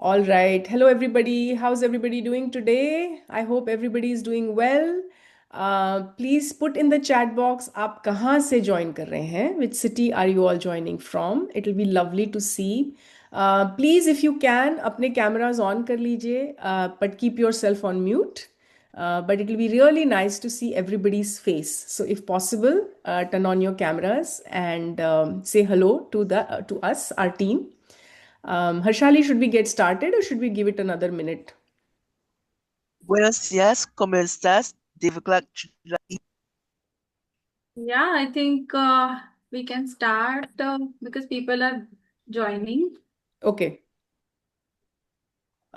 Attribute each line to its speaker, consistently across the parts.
Speaker 1: All right. Hello, everybody. How's everybody doing today? I hope everybody is doing well. Please put in the chat box आप कहाँ से join कर रहे हैं? Which city are you all joining from? It will be lovely to see. Please, if you can, अपने cameras on कर लीजिए, but keep yourself on mute. But it will be really nice to see everybody's face. So, if possible, turn on your cameras and say hello to us, our team. Harshali, should we get started or should we give it another minute?
Speaker 2: Buenos días, ¿cómo estás?
Speaker 3: Yeah, I think we can start because people are joining.
Speaker 1: Okay.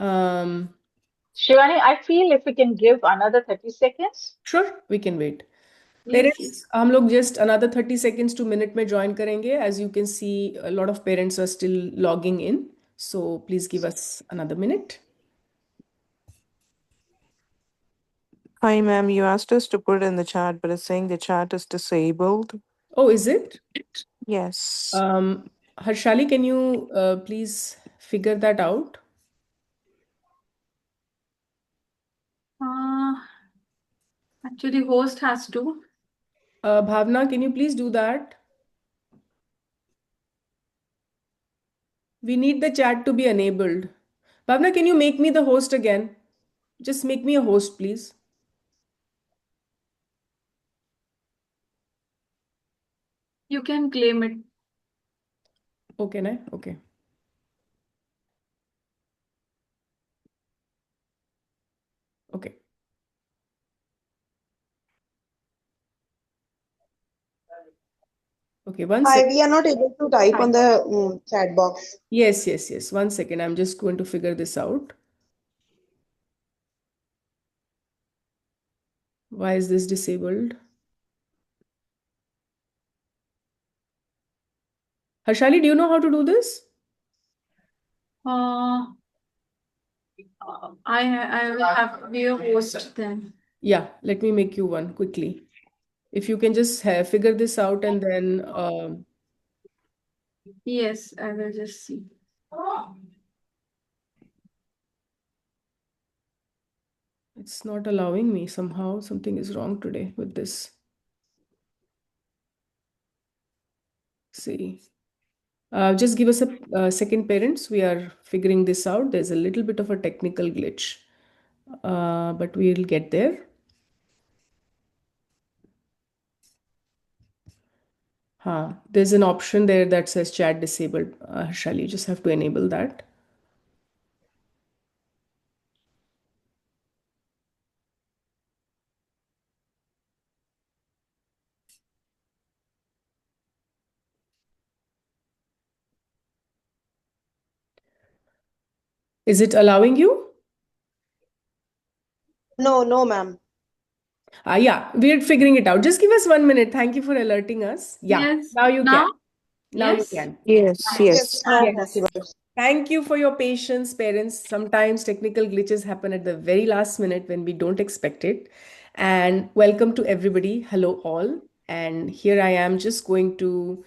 Speaker 4: Shivani, I feel if we can give another 30 seconds.
Speaker 1: Sure, we can wait.
Speaker 3: Yes,
Speaker 1: Parents,
Speaker 3: yes.
Speaker 1: हम लोग just another 30 seconds to minute में join करेंगे. As you can see, a lot of parents are still logging in. So please give us another minute.
Speaker 5: Hi, ma'am. You asked us to put in the chat, but it's saying the chat is disabled.
Speaker 1: Oh, is it?
Speaker 5: Yes.
Speaker 1: Harshali, can you please figure that out?
Speaker 3: Actually, host has to.
Speaker 1: Bhavna, can you please do that? We need the chat to be enabled. Bhavna, can you make me the host again? Just make me a host, please.
Speaker 3: You can claim it.
Speaker 1: Okay, na? Okay. Okay. Okay, one
Speaker 6: Hi,
Speaker 1: second.
Speaker 6: we are not able to type on the chat box.
Speaker 1: Yes, yes, yes. 1 second. I'm just going to figure this out. Why is this disabled? Harshali, do you know how to do this?
Speaker 3: I will have to be a host then.
Speaker 1: Yeah, let me make you one quickly. If you can just figure this out and then
Speaker 3: Yes, I will just see.
Speaker 1: it's not allowing me somehow. Something is wrong today with this. See. Just give us a second, parents. We are figuring this out. There's a little bit of a technical glitch, but we'll get there. There's an option there that says chat disabled. Harshali, you just have to enable that. Is it allowing you?
Speaker 6: No, ma'am.
Speaker 1: Yeah, we're figuring it out. Just give us 1 minute. Thank you for alerting us. Yeah,
Speaker 3: Yes.
Speaker 1: now you
Speaker 3: Now?
Speaker 1: can. Now you
Speaker 3: Yes.
Speaker 1: can.
Speaker 5: Yes,
Speaker 6: Yes, now
Speaker 1: Yes.
Speaker 6: possible.
Speaker 1: Thank you for your patience, parents. Sometimes technical glitches happen at the very last minute when we don't expect it. And welcome to everybody. Hello, all. And here I am just going to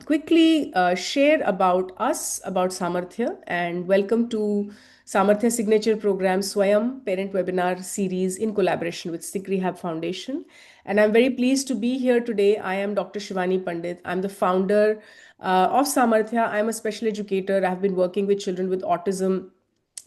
Speaker 1: quickly share about us, about Samarthya, and welcome to Samarthya Signature Program Swayam Parent Webinar Series in collaboration with Sikh Rehab Foundation. And I'm very pleased to be here today. I am Dr. Shivani Pandit. I'm the founder of Samarthya. I'm a special educator. I've been working with children with autism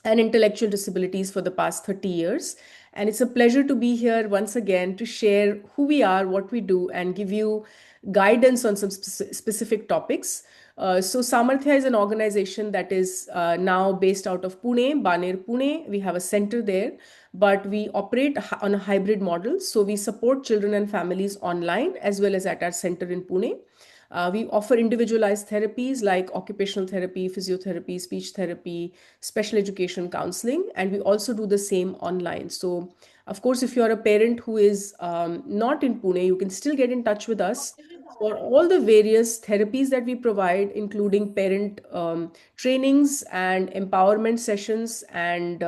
Speaker 1: and intellectual disabilities for the past 30 years. And it's a pleasure to be here once again to share who we are, what we do, and give you guidance on some specific topics. So Samarthya is an organization that is now based out of Pune, Baner, Pune. We have a center there, but we operate on a hybrid model. So we support children and families online as well as at our center in Pune. We offer individualized therapies like occupational therapy, physiotherapy, speech therapy, special education counseling, and we also do the same online. So, of course, if you're a parent who is not in Pune, you can still get in touch with us for all the various therapies that we provide, including parent trainings and empowerment sessions and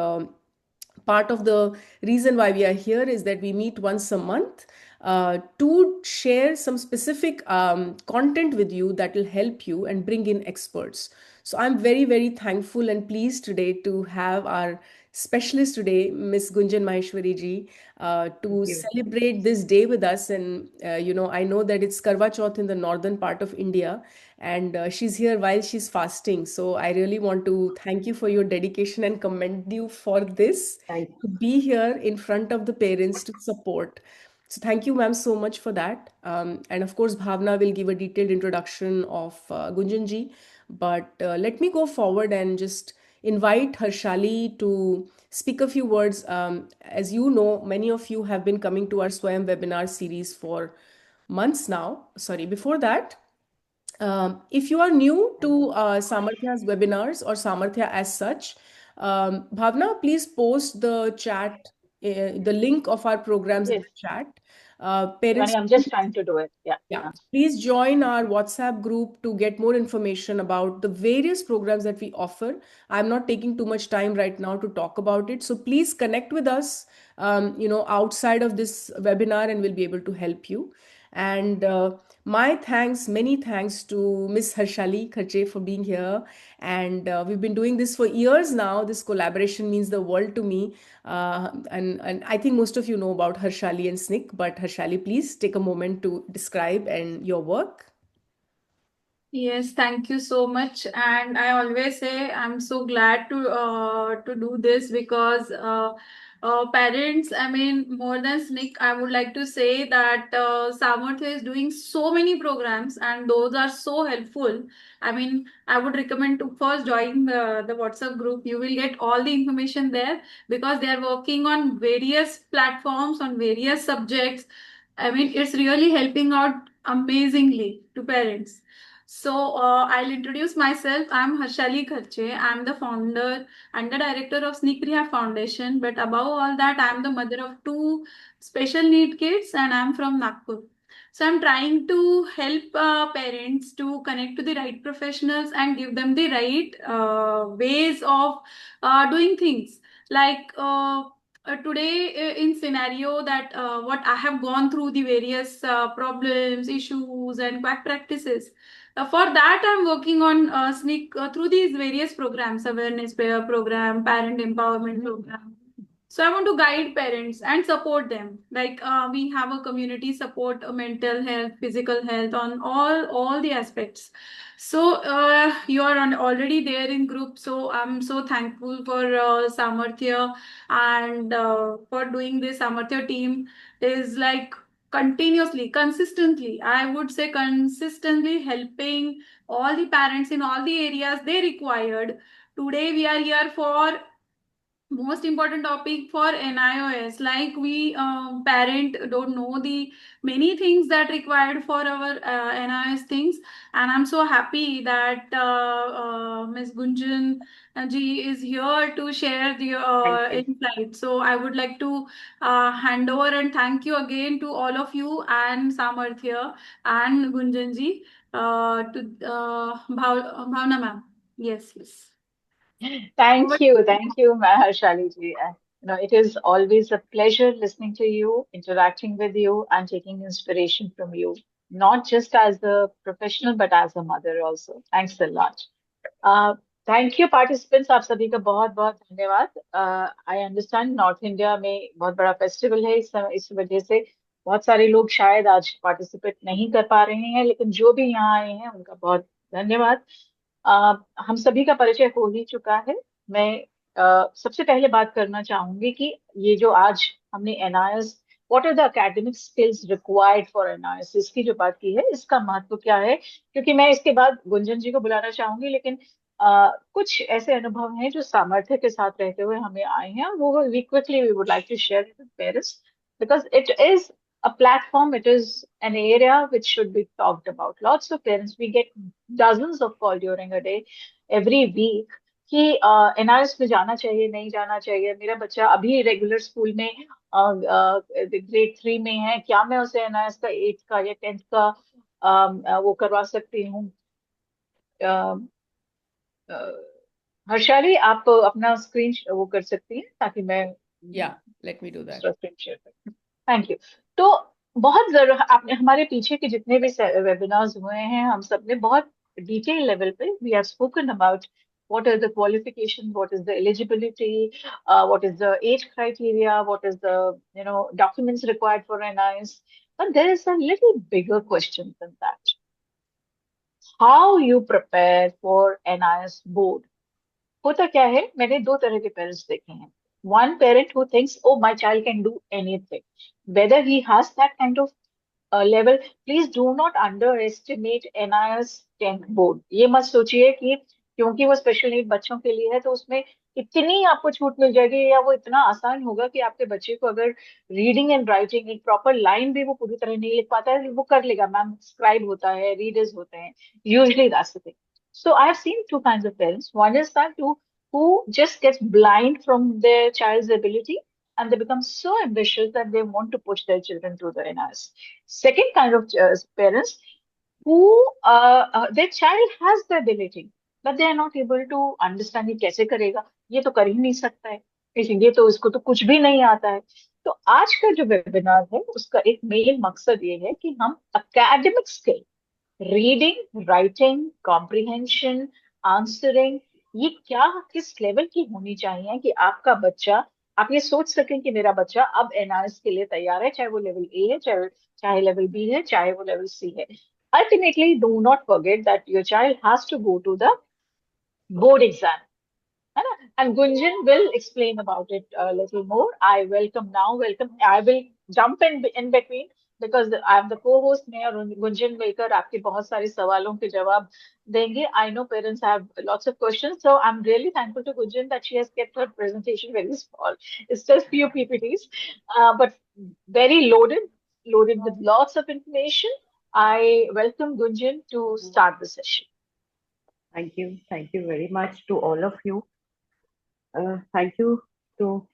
Speaker 1: part of the reason why we are here is that we meet once a month to share some specific content with you that will help you and bring in experts. So I'm very, very thankful and pleased today to have our specialist today, Miss Gunjan Maheshwari ji, to
Speaker 4: Thank you.
Speaker 1: celebrate this day with us. And, I know that it's Karwa Chauth in the northern part of India, and she's here while she's fasting. So I really want to thank you for your dedication and commend you for this,
Speaker 4: Thank you.
Speaker 1: to be here in front of the parents to support. So thank you, ma'am, so much for that. And of course, Bhavna will give a detailed introduction of Gunjanji. But let me go forward and just invite Harshali to speak a few words. As you know, many of you have been coming to our Swayam webinar series for months now. Sorry, before that. If you are new to Samarthya's webinars or Samarthya as such, Bhavna, please post the chat, the link of our programs in
Speaker 4: Yes,
Speaker 1: the chat.
Speaker 4: Shivani,
Speaker 1: Parents,
Speaker 4: I'm just trying to do it. Yeah.
Speaker 1: yeah, please join our WhatsApp group to get more information about the various programs that we offer. I'm not taking too much time right now to talk about it. So please connect with us, outside of this webinar, and we'll be able to help you. And my thanks, many thanks to Miss Harshali Kharche for being here. And we've been doing this for years now. This collaboration means the world to me. And I think most of you know about Harshali and SNCC, but Harshali, please take a moment to describe and your work.
Speaker 3: Yes, thank you so much. And I always say I'm so glad to do this because parents, I mean, more than SNCC, I would like to say that Samarthya is doing so many programs and those are so helpful. I mean, I would recommend to first join the WhatsApp group. You will get all the information there because they are working on various platforms on various subjects. I mean, it's really helping out amazingly to parents. So I'll introduce myself. I'm Harshali Kharche. I'm the founder and the director of SNCC Rehab Foundation. But above all that, I'm the mother of two special need kids and I'm from Nagpur. So I'm trying to help parents to connect to the right professionals and give them the right ways of doing things. Like today in scenario that what I have gone through the various problems, issues and bad practices. For that, I'm working on SNCC through these various programs, awareness program, parent empowerment program. So I want to guide parents and support them. Like we have a community support, mental health, physical health, on all the aspects. So you are already there in group. So I'm so thankful for Samarthya and for doing this. Samarthya team is like continuously, consistently, I would say consistently helping all the parents in all the areas they required. Today we are here for most important topic for NIOS. Like we parent don't know the many things that required for our NIOS things, and I'm so happy that Ms. Gunjan ji is here to share the
Speaker 4: Thank you.
Speaker 3: insight. So I would like to hand over and thank you again to all of you and Samarthya and Gunjan ji to Bhavna ma'am. Yes, yes.
Speaker 4: Thank you. Thank you, Harshali ji. It is always a pleasure listening to you, interacting with you, and taking inspiration from you, not just as a professional, but as a mother also. Thanks a lot. Thank you participants, आप सभी का बहुत बहुत धन्यवाद. I understand north India में बहुत बड़ा festival है, इस वजह से बहुत सारे लोग शायद आज पार्टिसिपेट नहीं कर पा रहे हैं, लेकिन जो भी यहाँ आए हैं उनका बहुत धन्यवाद. हम सभी का परिचय हो ही चुका है. मैं सबसे पहले बात करना चाहूंगी कि ये जो आज हमने NIS, what are the academic skills required for NIS, इसकी जो बात की है, इसका महत्व क्या है, क्योंकि मैं इसके बाद गुंजन जी को बुलाना चाहूंगी, लेकिन कुछ ऐसे अनुभव हैं जो सामर्थ्य के साथ रहते हुए हमें आए हैं, वो we quickly we would like to share with parents, because it is a platform, it is an area which should be talked about. Lots of parents, we get dozens of calls during a day, every week, कि NRS में जाना चाहिए, नहीं जाना चाहिए, मेरा बच्चा अभी रेगुलर स्कूल में ग्रेड 3 में है, क्या मैं उसे एनआरएस का 8th का या 10th का वो करवा सकती हूँ. हर्षाली, आप अपना स्क्रीन वो कर सकती हैं ताकि मैं
Speaker 1: Yeah, let me do that.
Speaker 4: Screen share करूँ. Thank you. तो बहुत जरूर आपने हमारे पीछे के जितने भी वेबिनार्स हुए हैं हम सब ने बहुत डिटेल लेवल पे we have spoken about what is the qualification, what is the eligibility, what is the age criteria, what is the documents required for NIS. But there is a little bigger question than that. How you prepare for NIS board? होता क्या है, मैंने दो तरह के parents देखे हैं. One parent who thinks, oh, my child can do anything, whether he has that kind of level. Please do not under estimate NIS 10th board. ये मत सोचिए कि क्योंकि वो स्पेशल नीड बच्चों के लिए है तो उसमें इतनी आपको छूट मिल जाएगी या वो इतना आसान होगा कि आपके बच्चे को अगर रीडिंग एंड राइटिंग एक प्रॉपर लाइन भी वो पूरी तरह नहीं लिख पाता है वो कर लेगा. मैम स्क्राइब होता है, रीडर्स होते हैं, usually that's the thing. So I've seen two kinds of parents. One is that who just gets blind from their child's ability and they become so ambitious that they want to push their children to the NIS. Second kind of parents who their child has the ability but they are not able to understand ये कैसे करेगा, ये तो कर ही नहीं सकता है, इसलिए तो इसको तो कुछ भी नहीं आता है. तो आज का जो वेबिनार है उसका एक मेन मकसद ये है कि हम academic skill, reading, writing, comprehension, answering, ये क्या किस लेवल की होनी चाहिए कि आपका बच्चा, आप ये सोच सकें कि मेरा बच्चा अब NIS के लिए तैयार है, चाहे वो लेवल ए है, चाहे चाहे लेवल बी है, चाहे वो लेवल सी है. Ultimately do not forget that your child has to go to the board exam. है ना? And Gunjan will explain about it a little more. I welcome. I will jump in between because I am the co-host. मैं और Gunjan मिलकर आपके बहुत सारे सवालों के जवाब देंगे. I know parents have lots of questions, so I'm really thankful to Gunjan that she has kept her presentation very small. It's just few PPTs, but very loaded with lots of information. I welcome Gunjan to start the session.
Speaker 7: Thank you. Thank you very much to all of you. Thank you to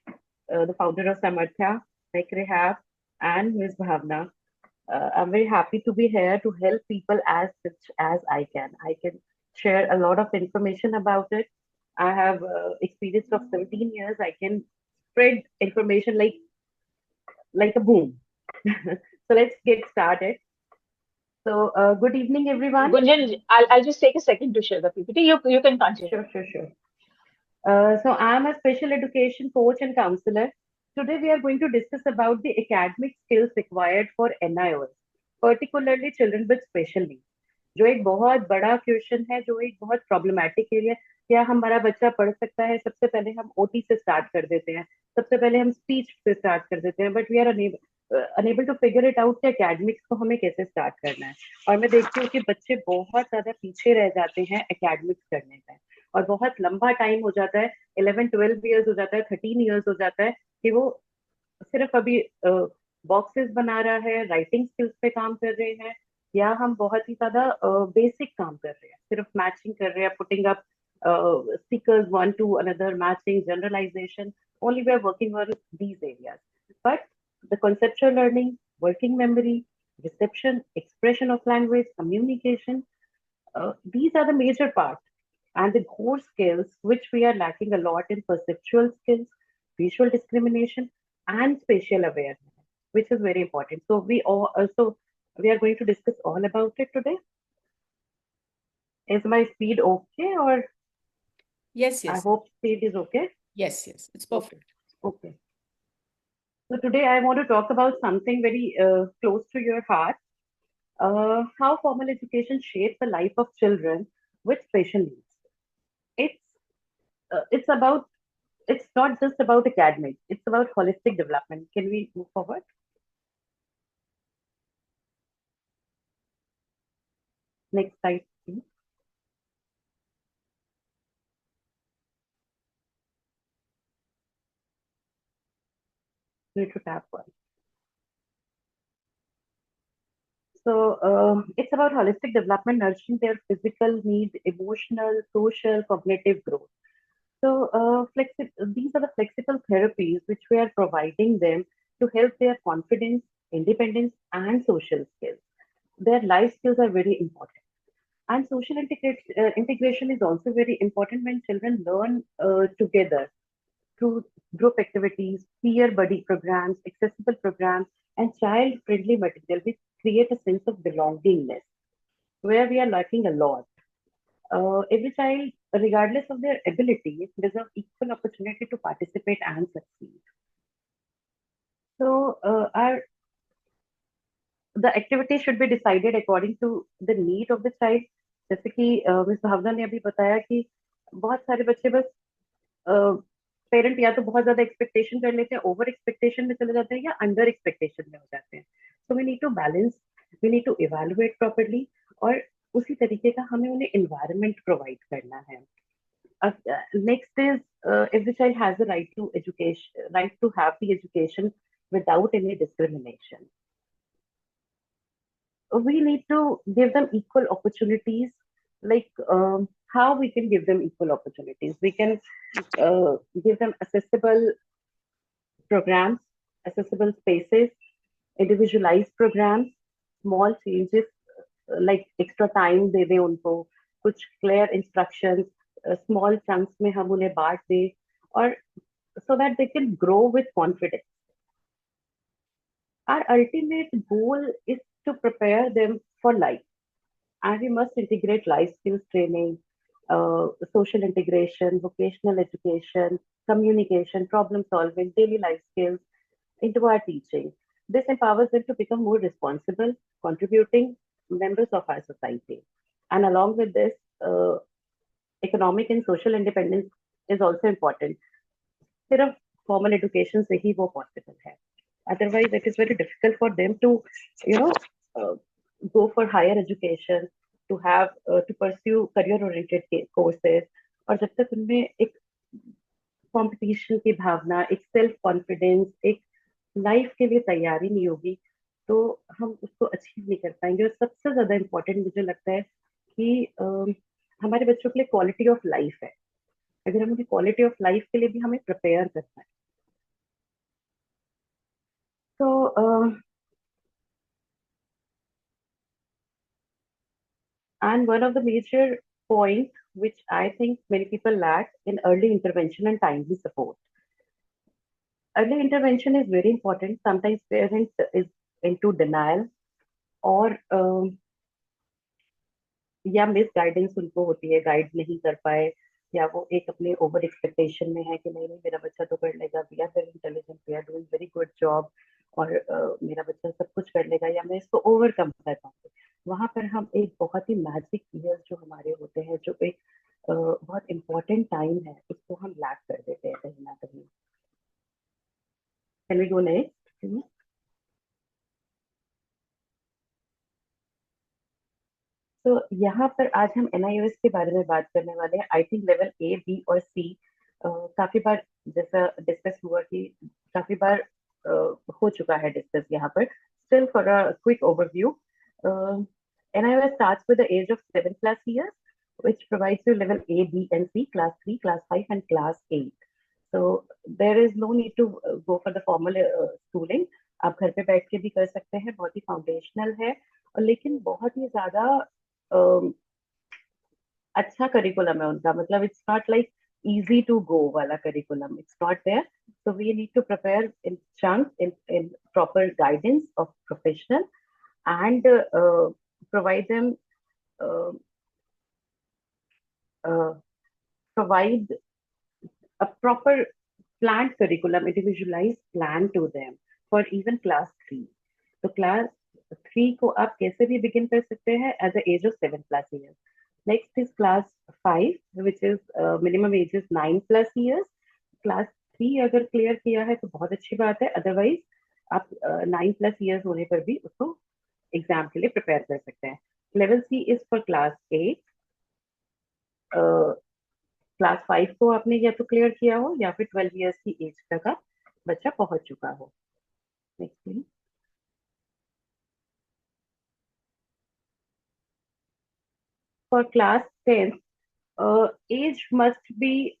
Speaker 7: the founder of Samarthya, like Rehab, and Ms. Bhavna. I'm very happy to be here to help people as much as I can. I can share a lot of information about it. I have experience of 17 years. I can spread information like a boom. So let's get started. So good evening, everyone.
Speaker 4: Gunjan, I'll just take a second to share the PPT. You can continue.
Speaker 7: Sure. So I'm a special education coach and counselor. Today we are going to discuss about the academic skills required for NIOS, particularly children with special needs. जो एक बहुत बड़ा question है, जो एक बहुत problematic area. क्या हमारा बच्चा पढ़ सकता है? सबसे पहले हम OT से स्टार्ट कर देते हैं, सबसे पहले हम स्पीच से स्टार्ट कर देते हैं, but we are unable to figure it out कि एकेडमिक्स को हमें कैसे स्टार्ट करना है. और मैं देखती हूँ कि बच्चे बहुत ज्यादा पीछे रह जाते हैं एकेडमिक्स करने में, और बहुत लंबा टाइम हो जाता है, 11-12 ईयर्स हो जाता है, 13 ईयर्स हो जाता है कि वो सिर्फ अभी बॉक्सेस बना रहा है, राइटिंग स्किल्स पे काम कर रहे हैं, या हम बहुत ही ज्यादा बेसिक काम कर रहे हैं, सिर्फ मैचिंग कर रहे हैं, putting up stickers one to another, matching, generalization. Only we are working on these areas. But the conceptual learning, working memory, reception, expression of language, communication, these are the major parts. And the core skills, which we are lacking a lot in perceptual skills, visual discrimination, and spatial awareness, which is very important. So we are going to discuss all about it today. Is my speed okay, or?
Speaker 1: Yes.
Speaker 7: I hope speed is okay.
Speaker 1: Yes, it's perfect.
Speaker 7: Okay. So today I want to talk about something very close to your heart. How formal education shapes the life of children with special needs. It's not just about academics, it's about holistic development. Can we move forward? Next slide, please. Need to tap one. So it's about holistic development, nurturing their physical needs, emotional, social, cognitive growth. So these are the flexible therapies which we are providing them to help their confidence, independence, and social skills. Their life skills are very important. And social integration is also very important when children learn together. through group activities, peer buddy programs, accessible programs, and child-friendly material, which create a sense of belongingness, where we are lacking a lot. Every child, regardless of their abilities, deserve equal opportunity to participate and succeed. So, the activity should be decided according to the need of the child. जैसे कि miss भावना ने अभी बताया कि बहुत सारे बच्चे बस पेरेंट या तो बहुत ज्यादा एक्सपेक्टेशन कर लेते हैं, ओवर एक्सपेक्टेशन में चले जाते हैं, या अंडर एक्सपेक्टेशन में हो जाते हैं. So we need to balance, we need to evaluate properly, और उसी तरीके का हमें उन्हें एनवायरनमेंट प्रोवाइड करना है. Next is, every child has the right to education, right to have the education without any discrimination. We need to give them equal opportunities. Like, how we can give them equal opportunities? We can give them accessible programs, accessible spaces, individualized programs, small changes, like extra time दे दें उनको, कुछ clear instructions, small chunks में हम उन्हें बांट दें, और so that they can grow with confidence. Our ultimate goal is to prepare them for life, and we must integrate life skills training, social integration, vocational education, communication, problem solving, daily life skills into our teaching. This empowers them to become more responsible, contributing members of our society. And along with this, economic and social independence is also important. सिर्फ formal education से ही वो possible है. Otherwise, it is very difficult for them to, go for higher education, to have to pursue career-oriented courses. और जब तक उनमें एक competition की भावना, एक self confidence, एक लाइफ के लिए तैयारी नहीं होगी, तो हम उसको अचीव नहीं कर पाएंगे. और सबसे ज्यादा इम्पोर्टेंट मुझे लगता है कि हमारे बच्चों के लिए क्वालिटी ऑफ लाइफ है. अगर हम उनकी क्वालिटी ऑफ लाइफ के लिए भी हमें प्रिपेयर करना है. So, and one of the major points which I think many people lack in early intervention and timely support. Early intervention is very important. Sometimes parents is into denial, or या miss guidance उनको होती है, guide नहीं कर पाए, या वो एक अपने ओवर एक्सपेक्टेशन में है कि नहीं नहीं मेरा बच्चा तो कर लेगा, we are very intelligent, we are doing very good job, और मेरा बच्चा सब कुछ कर लेगा, या मैं इसको ओवरकम कर पाऊंगी. वहां पर हम एक बहुत ही मैजिक ईयर्स जो हमारे होते हैं, जो एक बहुत इंपॉर्टेंट टाइम है, उसको हम लैक कर देते हैं कहीं ना कहीं. Can we go next? तो यहाँ पर आज हम NIOS के बारे में बात करने वाले हैं. I think level A, B और C काफी बार जैसा डिस्कस हुआ कि काफी बार हो चुका है डिस्कस यहाँ पर. Still, for a quick overview, NIOS starts with the age of 7+ years, which provides you level A, B and C, class 3, class 5 and class 8. So there is no need to go for the formal schooling. आप घर पे बैठ के भी कर सकते हैं, बहुत ही फाउंडेशनल है, और लेकिन बहुत ही ज्यादा अच्छा करिकुलम है उनका. मतलब it's not like easy to go wala curriculum, it's not there. So we need to prepare in chunks, in proper guidance of professional, and provide them provide a proper planned curriculum, individualized plan to them for even class 3. तो class 3 को आप कैसे भी begin कर सकते हैं at the age of 7+ years. Next is class 5, which is minimum age is 9+ years. Class 3 अगर clear किया है तो बहुत अच्छी बात है, otherwise आप 9+ years होने पर भी उसको एग्जाम के लिए प्रिपेयर कर सकते हैं. Level C is for class 8. Class 5 को आपने या तो क्लियर किया हो या फिर 12 इयर्स की एज तक आप बच्चा पहुंच चुका हो. Next please. For class 10, age must be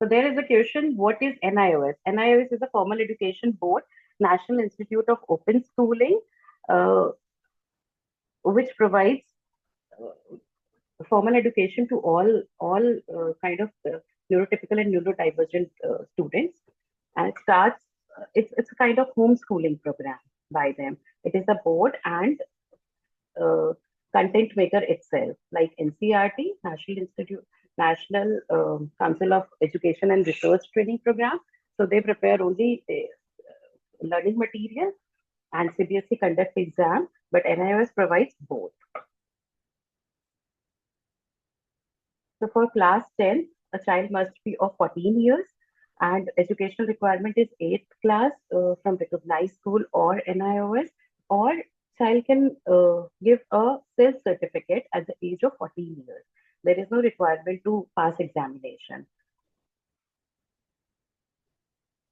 Speaker 7: so there is a question, what is NIOS? NIOS is a Formal Education Board, National Institute of Open Schooling, which provides formal education to all kind of neurotypical and neurodivergent students, and it starts. It's a kind of homeschooling program by them. It is a board and content maker itself, like NCRT, National Council of Education and Research Training Program. So they prepare only learning material, and CBSE conducts exam, but NIOS provides both. So for class 10, a child must be of 14 years, and educational requirement is 8th class from recognized school or NIOS, or child can give a self-certificate at the age of 14 years. There is no requirement to pass examination.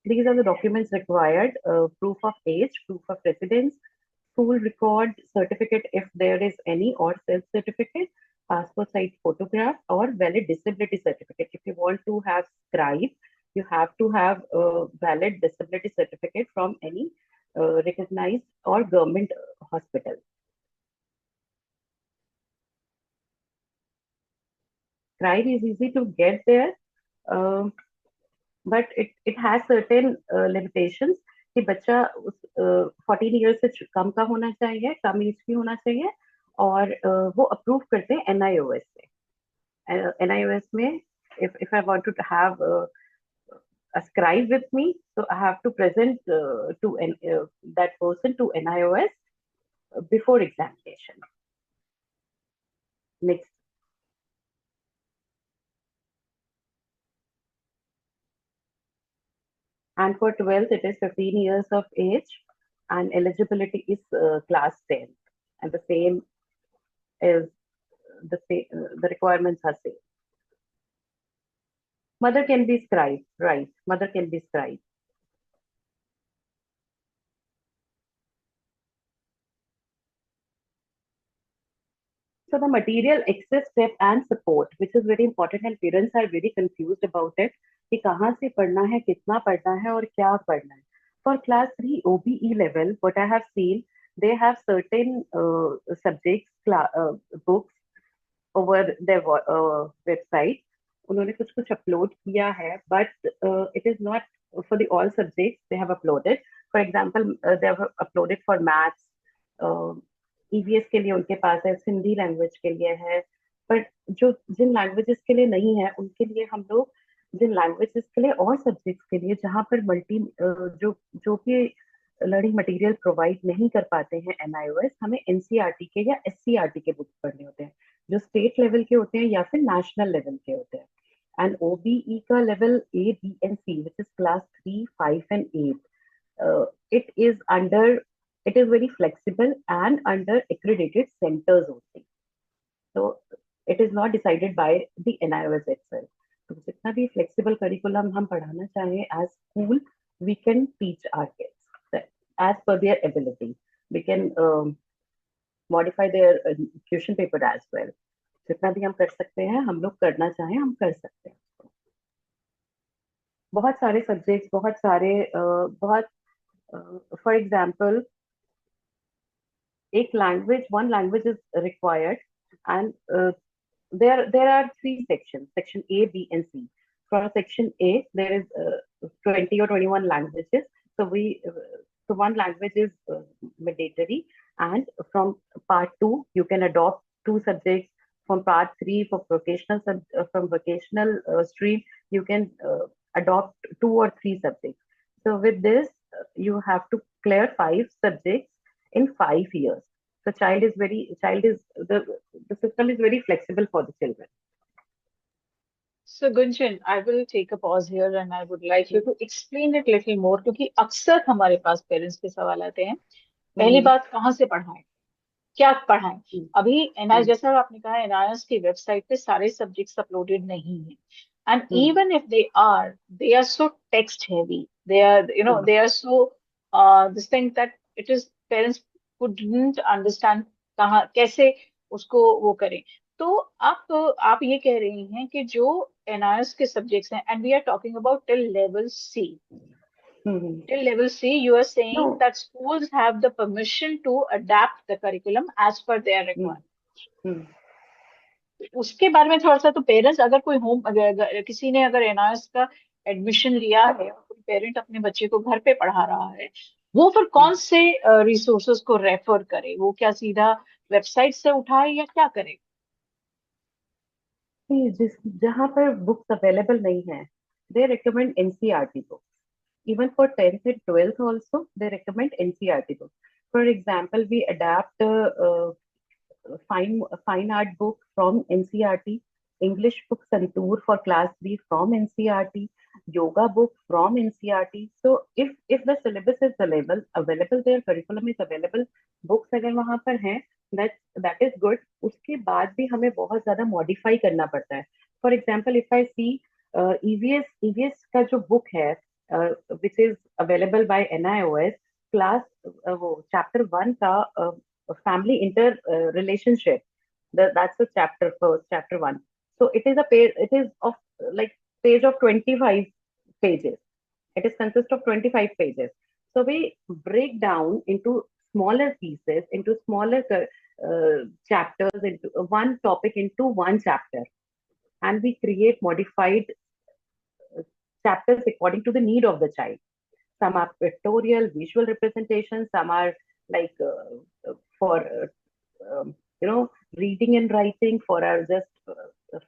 Speaker 7: These are the documents required: proof of age, proof of residence, school record certificate if there is any, or self-certificate, passport size photograph, or valid disability certificate. If you want to have scribe, you have to have a valid disability certificate from any recognized or government hospital. Scribe is easy to get there, but it has certain limitations कि बच्चा 14 year से कम का होना चाहिए, कम as की होना चाहिए, और वो अप्रूव करते हैं NIOS से. NIOS में if I want to have a scribe with me, so I have to present that person to NIOS before examination. Next. And for 12th, it is 15 years of age, and eligibility is class 10, and the same is the requirements are same. Mother can be scribe, right? Mother can be scribe. So the material access step and support, which is very important, and parents are very confused about it. कि कहाँ से पढ़ना है, कितना पढ़ना है, और क्या पढ़ना है. For class 3 OBE level, what I have seen, they have certain subjects, books over their website. उन्होंने कुछ कुछ upload किया है, but it is not for the all subjects they have uploaded. For example, they have uploaded for maths, EVS के लिए उनके पास है, Sindhi language के लिए है, पर जिन लैंग्वेजेस के लिए नहीं है, उनके लिए हम लोग जिन लैंग्वेजेस के लिए और सब्जेक्ट्स के लिए जहाँ पर जो भी लर्निंग मटेरियल प्रोवाइड नहीं कर पाते हैं NIOS, हमें NCERT के या SCERT के बुक्स पढ़ने होते हैं, जो स्टेट लेवल के होते हैं या फिर नेशनल लेवल के होते हैं. एंड OBE का level A, B and C, which is class 3, 5 and 8, it is very flexible and under accredited centers only. So it is not decided by the NIOS itself. तो जितना भी flexible curriculum हम पढ़ाना चाहें as school, we can teach our kids as per their ability. We can modify their question paper as well. जितना भी हम कर सकते हैं, हम लोग करना चाहें, हम कर सकते हैं. बहुत सारे subjects, for example, one language is required, and there are 3 sections: section A, B and C. For section A, there is 20 or 21 languages. So one language is mandatory, and from part 2 you can adopt 2 subjects. From part 3, from vocational stream, you can adopt 2 or 3 subjects. So with this, you have to clear 5 subjects in 5 years. So the system is very flexible for the children.
Speaker 4: So Gunjan, I will take a pause here and I would like you to explain it little more, क्योंकि अक्सर हमारे पास parents के सवाल आते हैं. पहली बात, कहाँ से पढ़ाएं, क्या पढ़ाएं? अभी NIOS, जैसा आपने कहा, NIOS की वेबसाइट पे सारे सब्जेक्ट्स अपलोडेड नहीं है, and even if they are so text heavy. They are so this thing that it is parents who didn't understand कहाँ कैसे उसको वो करें. तो आप ये कह रही हैं कि जो NIOS के सब्जेक्ट्स हैं, and we are talking about till level C. Till level C, you are saying that schools have the permission to adapt the curriculum as per their requirements. उसके बारे में थोड़ा सा, तो पेरेंट्स अगर कोई किसी ने अगर एनआईएस का एडमिशन लिया है और कोई पेरेंट अपने बच्चे को घर पे पढ़ा रहा है, वो फिर कौन से रिसोर्सेज को रेफर करे? वो क्या सीधा वेबसाइट से उठाए या क्या करे?
Speaker 7: See, जहाँ पर बुक्स अवेलेबल नहीं है, they recommend NCERT book. Even for 10th and 12th also, they recommend NCERT books. For example, we adapt fine art book from NCERT, English book Santur for class 3 from NCERT, yoga book from NCERT. So if the syllabus is available, their curriculum is available, books अगर वहां पर हैं, that is good. उसके बाद भी हमें बहुत ज्यादा modify करना पड़ता है. For example, if I see EVS का जो book है, which is available by NIOS, class वो chapter 1 का family inter relationship, that's the chapter first, chapter 1. So it is a page, it is of like page of 25 pages. It is consist of 25 pages. So we break down into smaller pieces, into smaller chapters, into one topic, into one chapter, and we create modified chapters according to the need of the child. Some are pictorial, visual representations. Some are like for reading and writing, for our just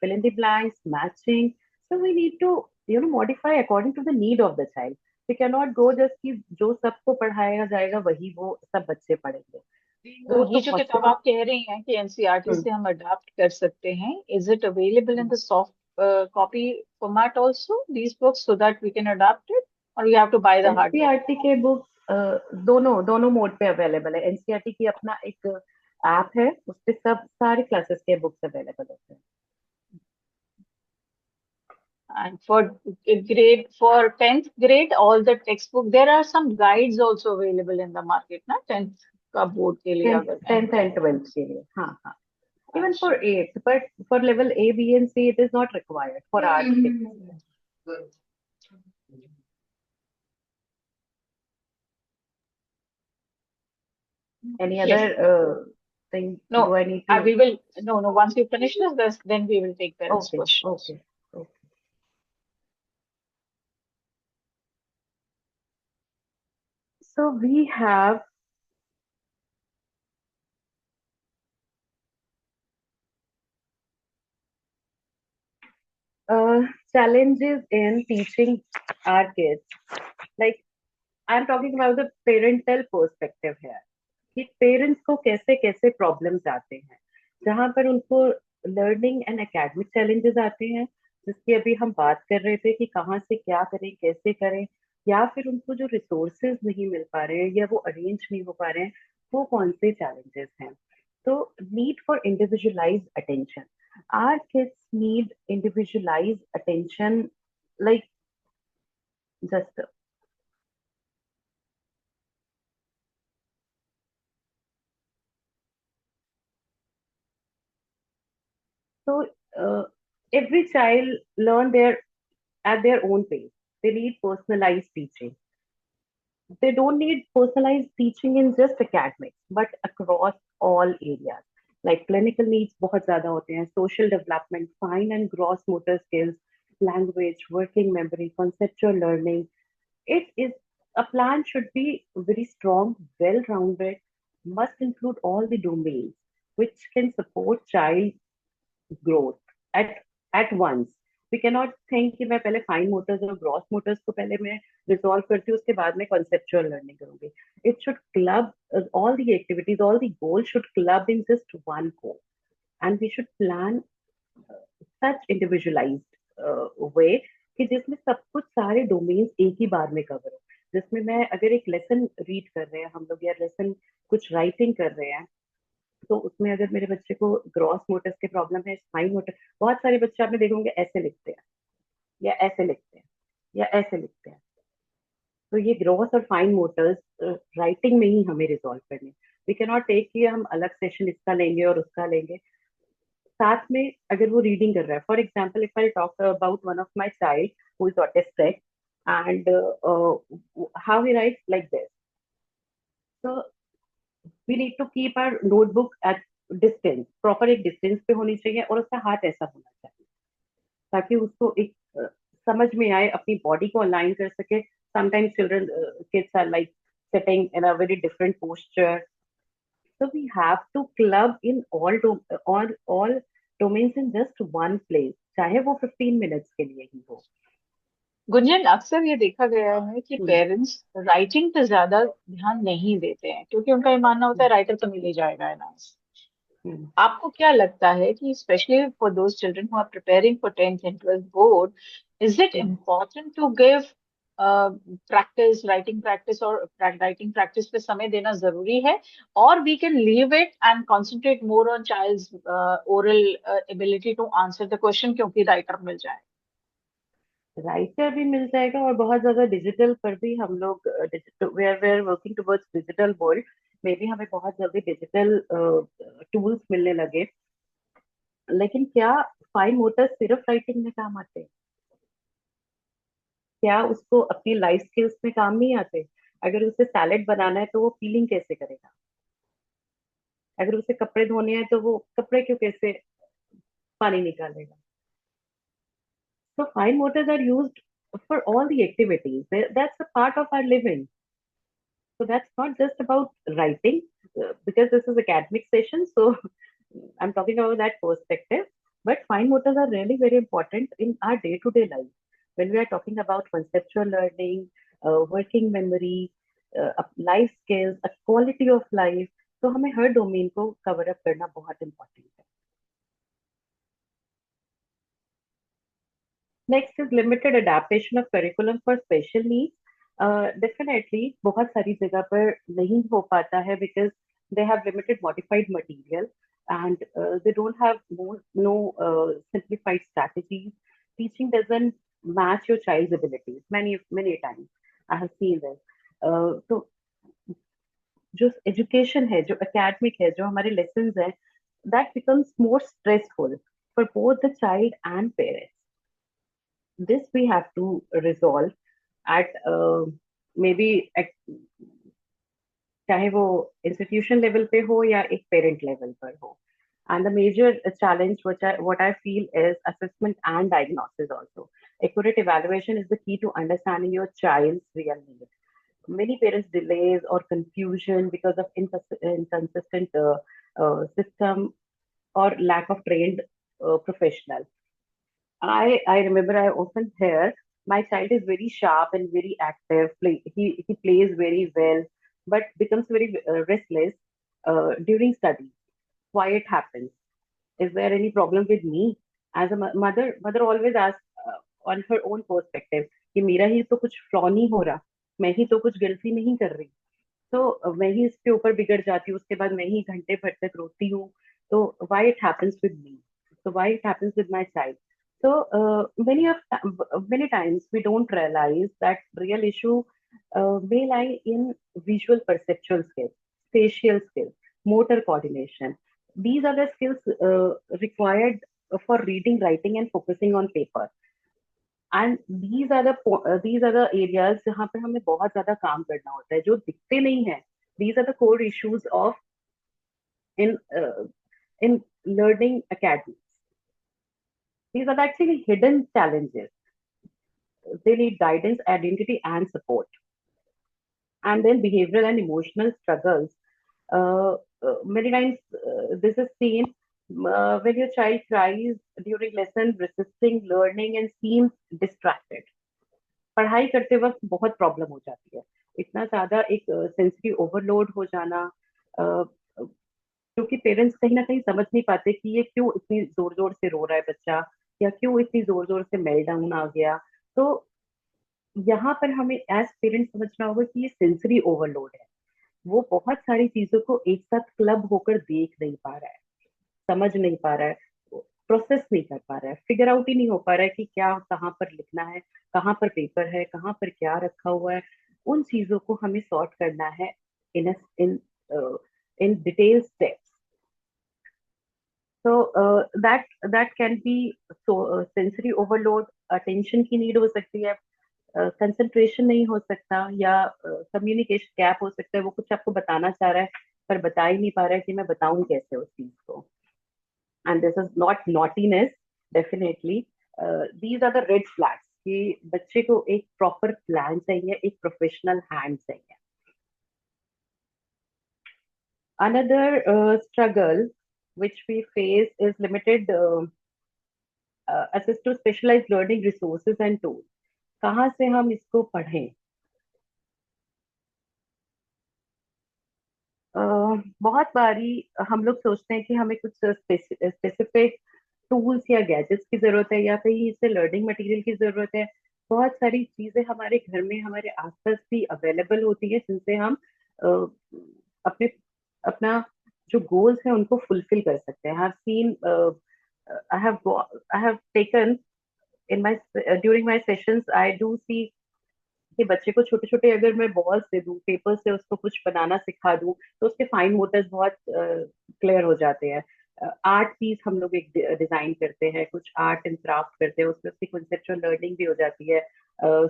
Speaker 7: fill in the blanks, matching. So we need to modify according to the need of the child. We cannot go just कि जो सबको पढ़ाया जाएगा वही वो सब बच्चे पढ़ेंगे.
Speaker 4: तो
Speaker 7: वो
Speaker 4: ये
Speaker 7: तो
Speaker 4: जो किताब
Speaker 7: possible.
Speaker 4: आप कह रही हैं कि एनसीईआरटी से हम अडाप्ट कर सकते हैं, is it available in the soft copy format also, these books, so that we can adapt it, और we have to buy the hard copy?
Speaker 7: NCERT के बुक्स दोनों दोनों मोड पे अवेलेबल है. एनसीईआरटी की अपना एक ऐप है, उस पे सब सारे क्लासेस के बुक्स अवेलेबल होते हैं.
Speaker 4: And for 10th grade, all the textbook, there are some guides also available in the market ना, 10th का बोर्ड के लिए अगर
Speaker 7: 10th and 12th के लिए. हाँ हाँ. Even for 8th, but for level A, B, and C, it is not required for our kids. Any
Speaker 4: Yes.
Speaker 7: other thing
Speaker 4: No,
Speaker 7: do I need to?
Speaker 4: we will, no, once you finish this, then we will take parents'
Speaker 7: Okay,
Speaker 4: questions.
Speaker 7: okay. So we have challenges in teaching our kids. Like I'm talking about the parental perspective here. कि parents को कैसे कैसे problems आते हैं, जहां पर उनको learning and academic challenges आते हैं, जिसकी अभी हम बात कर रहे थे कि कहाँ से क्या करें, कैसे करें, या फिर उनको जो रिसोर्सेज नहीं मिल पा रहे हैं या वो अरेंज नहीं हो पा रहे हैं, वो कौन से चैलेंजेस हैं. तो need for individualised attention. Our kids need individualised attention, like just so every child learn at their own pace. They need personalized teaching. They don't need personalized teaching in just academics, but across all areas. Like clinical needs बहुत ज़्यादा होते हैं, social development, fine and gross motor skills, language, working memory, conceptual learning. It is a plan should be very strong, well-rounded, must include all the domains which can support child growth at once. We cannot think कि मैं पहले fine Motors और gross Motors को पहले मैं resolve करती हूँ, उसके बाद में कॉन्सेप्चुअल लर्निंग करूंगी. It should club all the activities, all the goals should club in just one goal, and we should plan such individualized way कि जिसमें सब कुछ सारे डोमेन्स एक ही बार में कवर हो. जिसमें मैं अगर एक लेसन रीड कर रहे हैं हम लोग, या लेसन कुछ राइटिंग कर रहे हैं, तो उसमें अगर मेरे बच्चे को ग्रॉस मोटर्स की प्रॉब्लम है, फाइन मोटर, बहुत सारे बच्चे आपने देखे होंगे ऐसे लिखते हैं या ऐसे लिखते हैं या ऐसे लिखते हैं. तो ये ग्रॉस और फाइन मोटर्स राइटिंग में ही हमें रिजॉल्व करने. वी कैन नॉट टेक कि हम अलग सेशन इसका लेंगे और उसका लेंगे. साथ में अगर वो रीडिंग कर रहा है, for example if I talk about one of my child who is autistic and how he writes like this. So we need to keep our notebook at distance, proper एक डिस्टेंस पे होनी चाहिए और उसका हाथ ऐसा होना चाहिए ताकि उसको एक समझ में आए, अपनी बॉडी को अलाइन कर सके. Sometimes children, kids are like sitting in a very different posture. So we have to club in all domains in just one place, चाहे वो 15 minutes के लिए ही हो.
Speaker 4: गुंजन, अक्सर ये देखा गया है कि पेरेंट्स राइटिंग पे ज्यादा ध्यान नहीं देते हैं क्योंकि उनका ये मानना होता है राइटर तो मिल ही जाएगा ना. आपको क्या लगता है कि specially for those children who are preparing for 10th and 12th board, is it important to give practice, writing practice, और राइटिंग प्रैक्टिस पे समय देना जरूरी है, और we can leave it and concentrate more on child's oral ability to answer the question क्योंकि writer मिल जाए?
Speaker 7: राइटर भी मिल जाएगा और बहुत ज्यादा डिजिटल पर भी हम लोग we are working towards digital world में भी हमें बहुत जल्दी डिजिटल टूल्स मिलने लगे. लेकिन क्या फाइन मोटर सिर्फ राइटिंग में काम आते हैं? क्या उसको अपनी लाइफ स्किल्स में काम नहीं आते? अगर उसे सैलेड बनाना है तो वो पीलिंग कैसे करेगा? अगर उसे कपड़े धोने हैं तो वो कपड़े क्यों कैसे पानी निकालेगा? So fine motors are used for all the activities. That's a part of our living. So that's not just about writing, because this is academic session. So I'm talking about that perspective. But fine motors are really very important in our day-to-day life. When we are talking about conceptual learning, working memory, life skills, a quality of life, तो हमें हर domain को cover up करना बहुत important है. Next is limited adaptation of curriculum for special needs. Definitely बहुत सारी जगह पर नहीं हो पाता है because they have limited modified material and they don't have no simplified strategies. Teaching doesn't match your child's abilities. Many times I have seen this. तो जो education है, जो academic है, जो हमारे lessons है, that becomes more stressful for both the child and parents. This we have to resolve at maybe at चाहे वो institution level पे हो या एक parent level पर हो. And the major challenge what I feel is assessment and diagnosis also. Accurate evaluation is the key to understanding your child's real need. Many parents delays or confusion because of inconsistent system or lack of trained professional. I remember I often hear my child is very sharp and very active. He plays very well, but becomes very restless during study. Why it happens? Is there any problem with me? As a mother always asks on her own perspective कि मेरा ही तो कुछ flaw नहीं हो रहा, मैं ही तो कुछ गलती नहीं कर रही, तो मैं ही इसके ऊपर बिगड़ जाती हूँ, उसके बाद मैं ही घंटे भर तक रोती हूँ. तो why it happens with me? So why it happens with my child? So many times we don't realize that real issue may lie in visual perceptual skills, spatial skills, motor coordination. These are the skills required for reading, writing, and focusing on paper. And these are the areas जहाँ पे हमें बहुत ज्यादा काम करना होता है, जो दिखते नहीं है. These are the core issues of in learning academies. These are actually hidden challenges. They need guidance, identity, and support. And then behavioral and emotional struggles. Many times this is seen when your child cries during lesson, resisting learning, and seems distracted. पढ़ाई करते वक्त बहुत problem हो जाती है, इतना ज्यादा एक सेंसरी ओवरलोड हो जाना, क्योंकि पेरेंट्स कहीं ना कहीं समझ नहीं पाते कि ये क्यों इतनी जोर जोर से रो रहा है बच्चा, या क्यों इतनी जोर जोर से मेल डाउन आ गया. तो यहाँ पर हमें एज पेरेंट्स समझना होगा कि ये सेंसरी ओवरलोड है. वो बहुत सारी चीजों को एक साथ क्लब होकर देख नहीं पा रहा है, समझ नहीं पा रहा है, प्रोसेस नहीं कर पा रहा है, फिगर आउट ही नहीं हो पा रहा है कि क्या कहाँ पर लिखना है, कहाँ पर पेपर है, कहाँ पर क्या रखा हुआ है. उन चीजों को हमें सॉर्ट करना है in detailed steps. So that can be sensory overload, attention की नीड हो सकती है, कंसंट्रेशन नहीं हो सकता, या कम्युनिकेशन गैप हो सकता है. वो कुछ आपको बताना चाह रहा है पर बता ही नहीं पा रहा है कि मैं बताऊं कैसे उस चीज को. And this is not naughtiness, definitely. These are the red flags कि बच्चे को एक प्रॉपर प्लान चाहिए, एक प्रोफेशनल हैंड चाहिए. Another struggle which we face is limited access to specialized learning resources and tools. कहाँ से हम इसको पढ़ें? बहुत बारी हम लोग सोचते हैं कि हमें कुछ स्पेसिफिक टूल्स या गैजेट्स की जरूरत है या कहीं इससे लर्निंग मटेरियल की जरूरत है. बहुत सारी चीजें हमारे घर में, हमारे आसपास भी अवेलेबल होती है जिनसे हम अपने अपना जो गोल्स है उनको फुलफिल कर सकते हैं. I have taken in my during my sessions, I do see कि बच्चे को छोटे छोटे अगर मैं बॉल्स दे दूं, पेपर से उसको कुछ बनाना सिखा दूं, तो उसके फाइन मोटर्स बहुत क्लियर हो जाते हैं. आर्ट पीस हम लोग एक डिजाइन करते हैं, कुछ आर्ट एंड क्राफ्ट करते हैं, उसमें उसकी कंसेप्चुअल लर्निंग भी हो जाती है,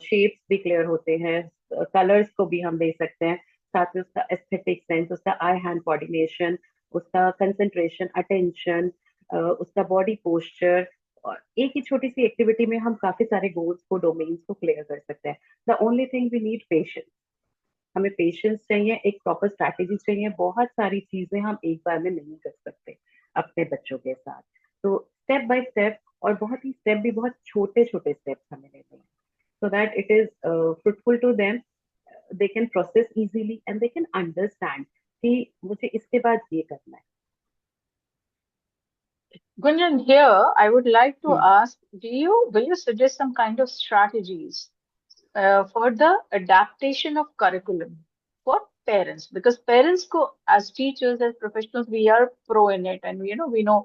Speaker 7: शेप्स भी क्लियर होते हैं, कलर्स को भी हम ले सकते हैं, साथ में उसका एस्थेटिक सेंस, उसका आई हैंड कोऑर्डिनेशन, उसका कंसंट्रेशन, अटेंशन, उसका बॉडी पोस्चर. और एक ही छोटी सी एक्टिविटी में हम काफी सारे गोल्स को, डोमेन्स को क्लियर कर सकते हैं. The only thing we need patience. हमें पेशेंस चाहिए, एक प्रॉपर स्ट्रैटेजी चाहिए. बहुत सारी चीजें हम एक बार में नहीं कर सकते अपने बच्चों के साथ. तो स्टेप बाय स्टेप, और बहुत ही स्टेप भी बहुत छोटे छोटे स्टेप्स हमें लेने हैं, so that it is fruitful to them. They can process easily and they can understand कि मुझे इसके बाद ये करना है.
Speaker 4: Gunjan, here I would like to ask, will you suggest some kind of strategies for the adaptation of curriculum for parents? Because parents ko, as teachers, as professionals, we are pro in it, and we know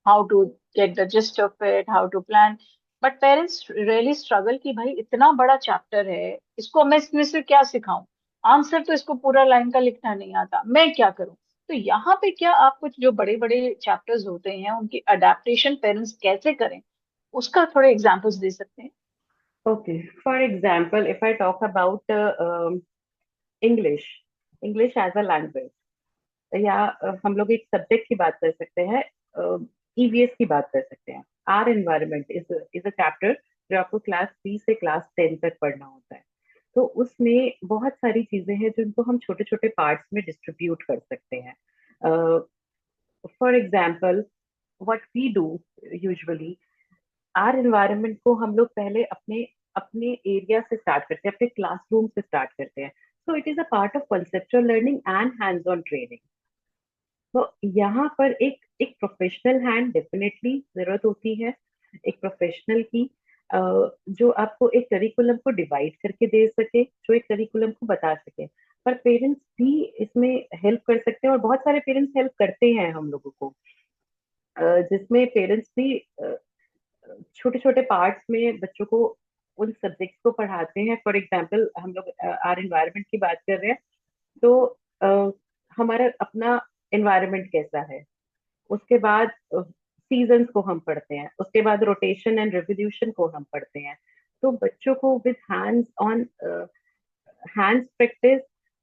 Speaker 4: how to get the gist of it, how to plan. But parents really struggle कि भाई इतना बड़ा chapter है, इसको मैं इसमें से क्या सिखाऊं? आंसर तो इसको पूरा लाइन का लिखना नहीं आता, मैं क्या करूं? तो यहाँ पे क्या आप कुछ जो बड़े बड़े चैप्टर्स होते हैं उनकी अडेप्टेशन पेरेंट्स कैसे करें, उसका थोड़े एग्जांपल्स दे सकते हैं?
Speaker 7: Okay, for example, if I talk about English, English as a language, या हम लोग एक सब्जेक्ट की बात कर सकते हैं, ईवीएस की बात कर सकते हैं. Our environment is a chapter जो आपको क्लास 3 से क्लास 10 तक पढ़ना होता है. तो उसमें बहुत सारी चीजें हैं जिनको हम छोटे छोटे पार्ट्स में डिस्ट्रीब्यूट कर सकते हैं. For example, what we do usually, our environment को हम लोग पहले अपने अपने एरिया से स्टार्ट करते हैं, अपने क्लासरूम से स्टार्ट करते हैं. So it is a part of conceptual learning and hands on training. तो यहाँ पर एक प्रोफेशनल हैंड डेफिनेटली जरूरत होती है, एक प्रोफेशनल की, जो आपको एक करिकुलम को डिवाइड करके दे सके, जो एक करिकुलम को बता सके. पर पेरेंट्स भी इसमें हेल्प कर सकते हैं, और बहुत सारे पेरेंट्स हेल्प करते हैं हम लोगों को, जिसमें पेरेंट्स भी छोटे छोटे पार्ट्स में बच्चों को उन सब्जेक्ट्स को पढ़ाते हैं. फॉर एग्जाम्पल, हम लोग आर एनवायरनमेंट की बात कर रहे हैं, तो हमारा अपना एनवायरनमेंट कैसा है, उसके बाद सीजन्स को हम पढ़ते हैं, उसके बाद रोटेशन एंड रिवोल्यूशन को हम पढ़ते हैं. तो बच्चों को with hands on hands practice,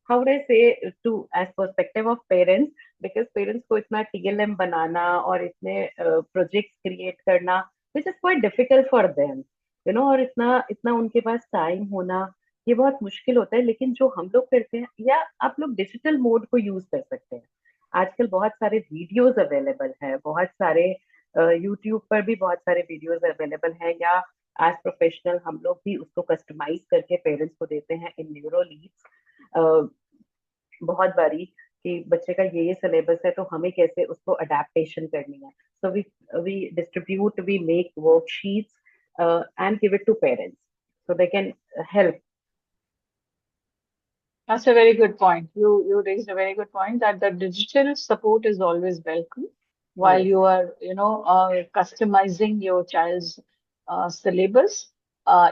Speaker 7: how do I say to as perspective of parents, because parents को इतना टीएलएम बनाना और इतने प्रोजेक्ट्स क्रिएट करना which is quite difficult for them, और इतना इतना उनके पास टाइम होना, ये बहुत मुश्किल होता है. लेकिन जो हम लोग करते हैं, या आप लोग डिजिटल मोड को यूज कर सकते हैं. आजकल बहुत सारे वीडियोस अवेलेबल हैं, बहुत सारे यूट्यूब पर भी बहुत सारे वीडियोस अवेलेबल हैं, या एज प्रोफेशनल हम लोग भी उसको कस्टमाइज करके पेरेंट्स को देते हैं इन न्यूरो लीड्स. बहुत बारी कि बच्चे का ये सिलेबस है, तो हमें कैसे उसको अडेप्टेशन करनी है. So we distribute, we make worksheets and give it to parents so they can help.
Speaker 4: That's a very good point. You raised a very good point that the digital support is always welcome while
Speaker 7: Yes.
Speaker 4: you are customizing your child's syllabus.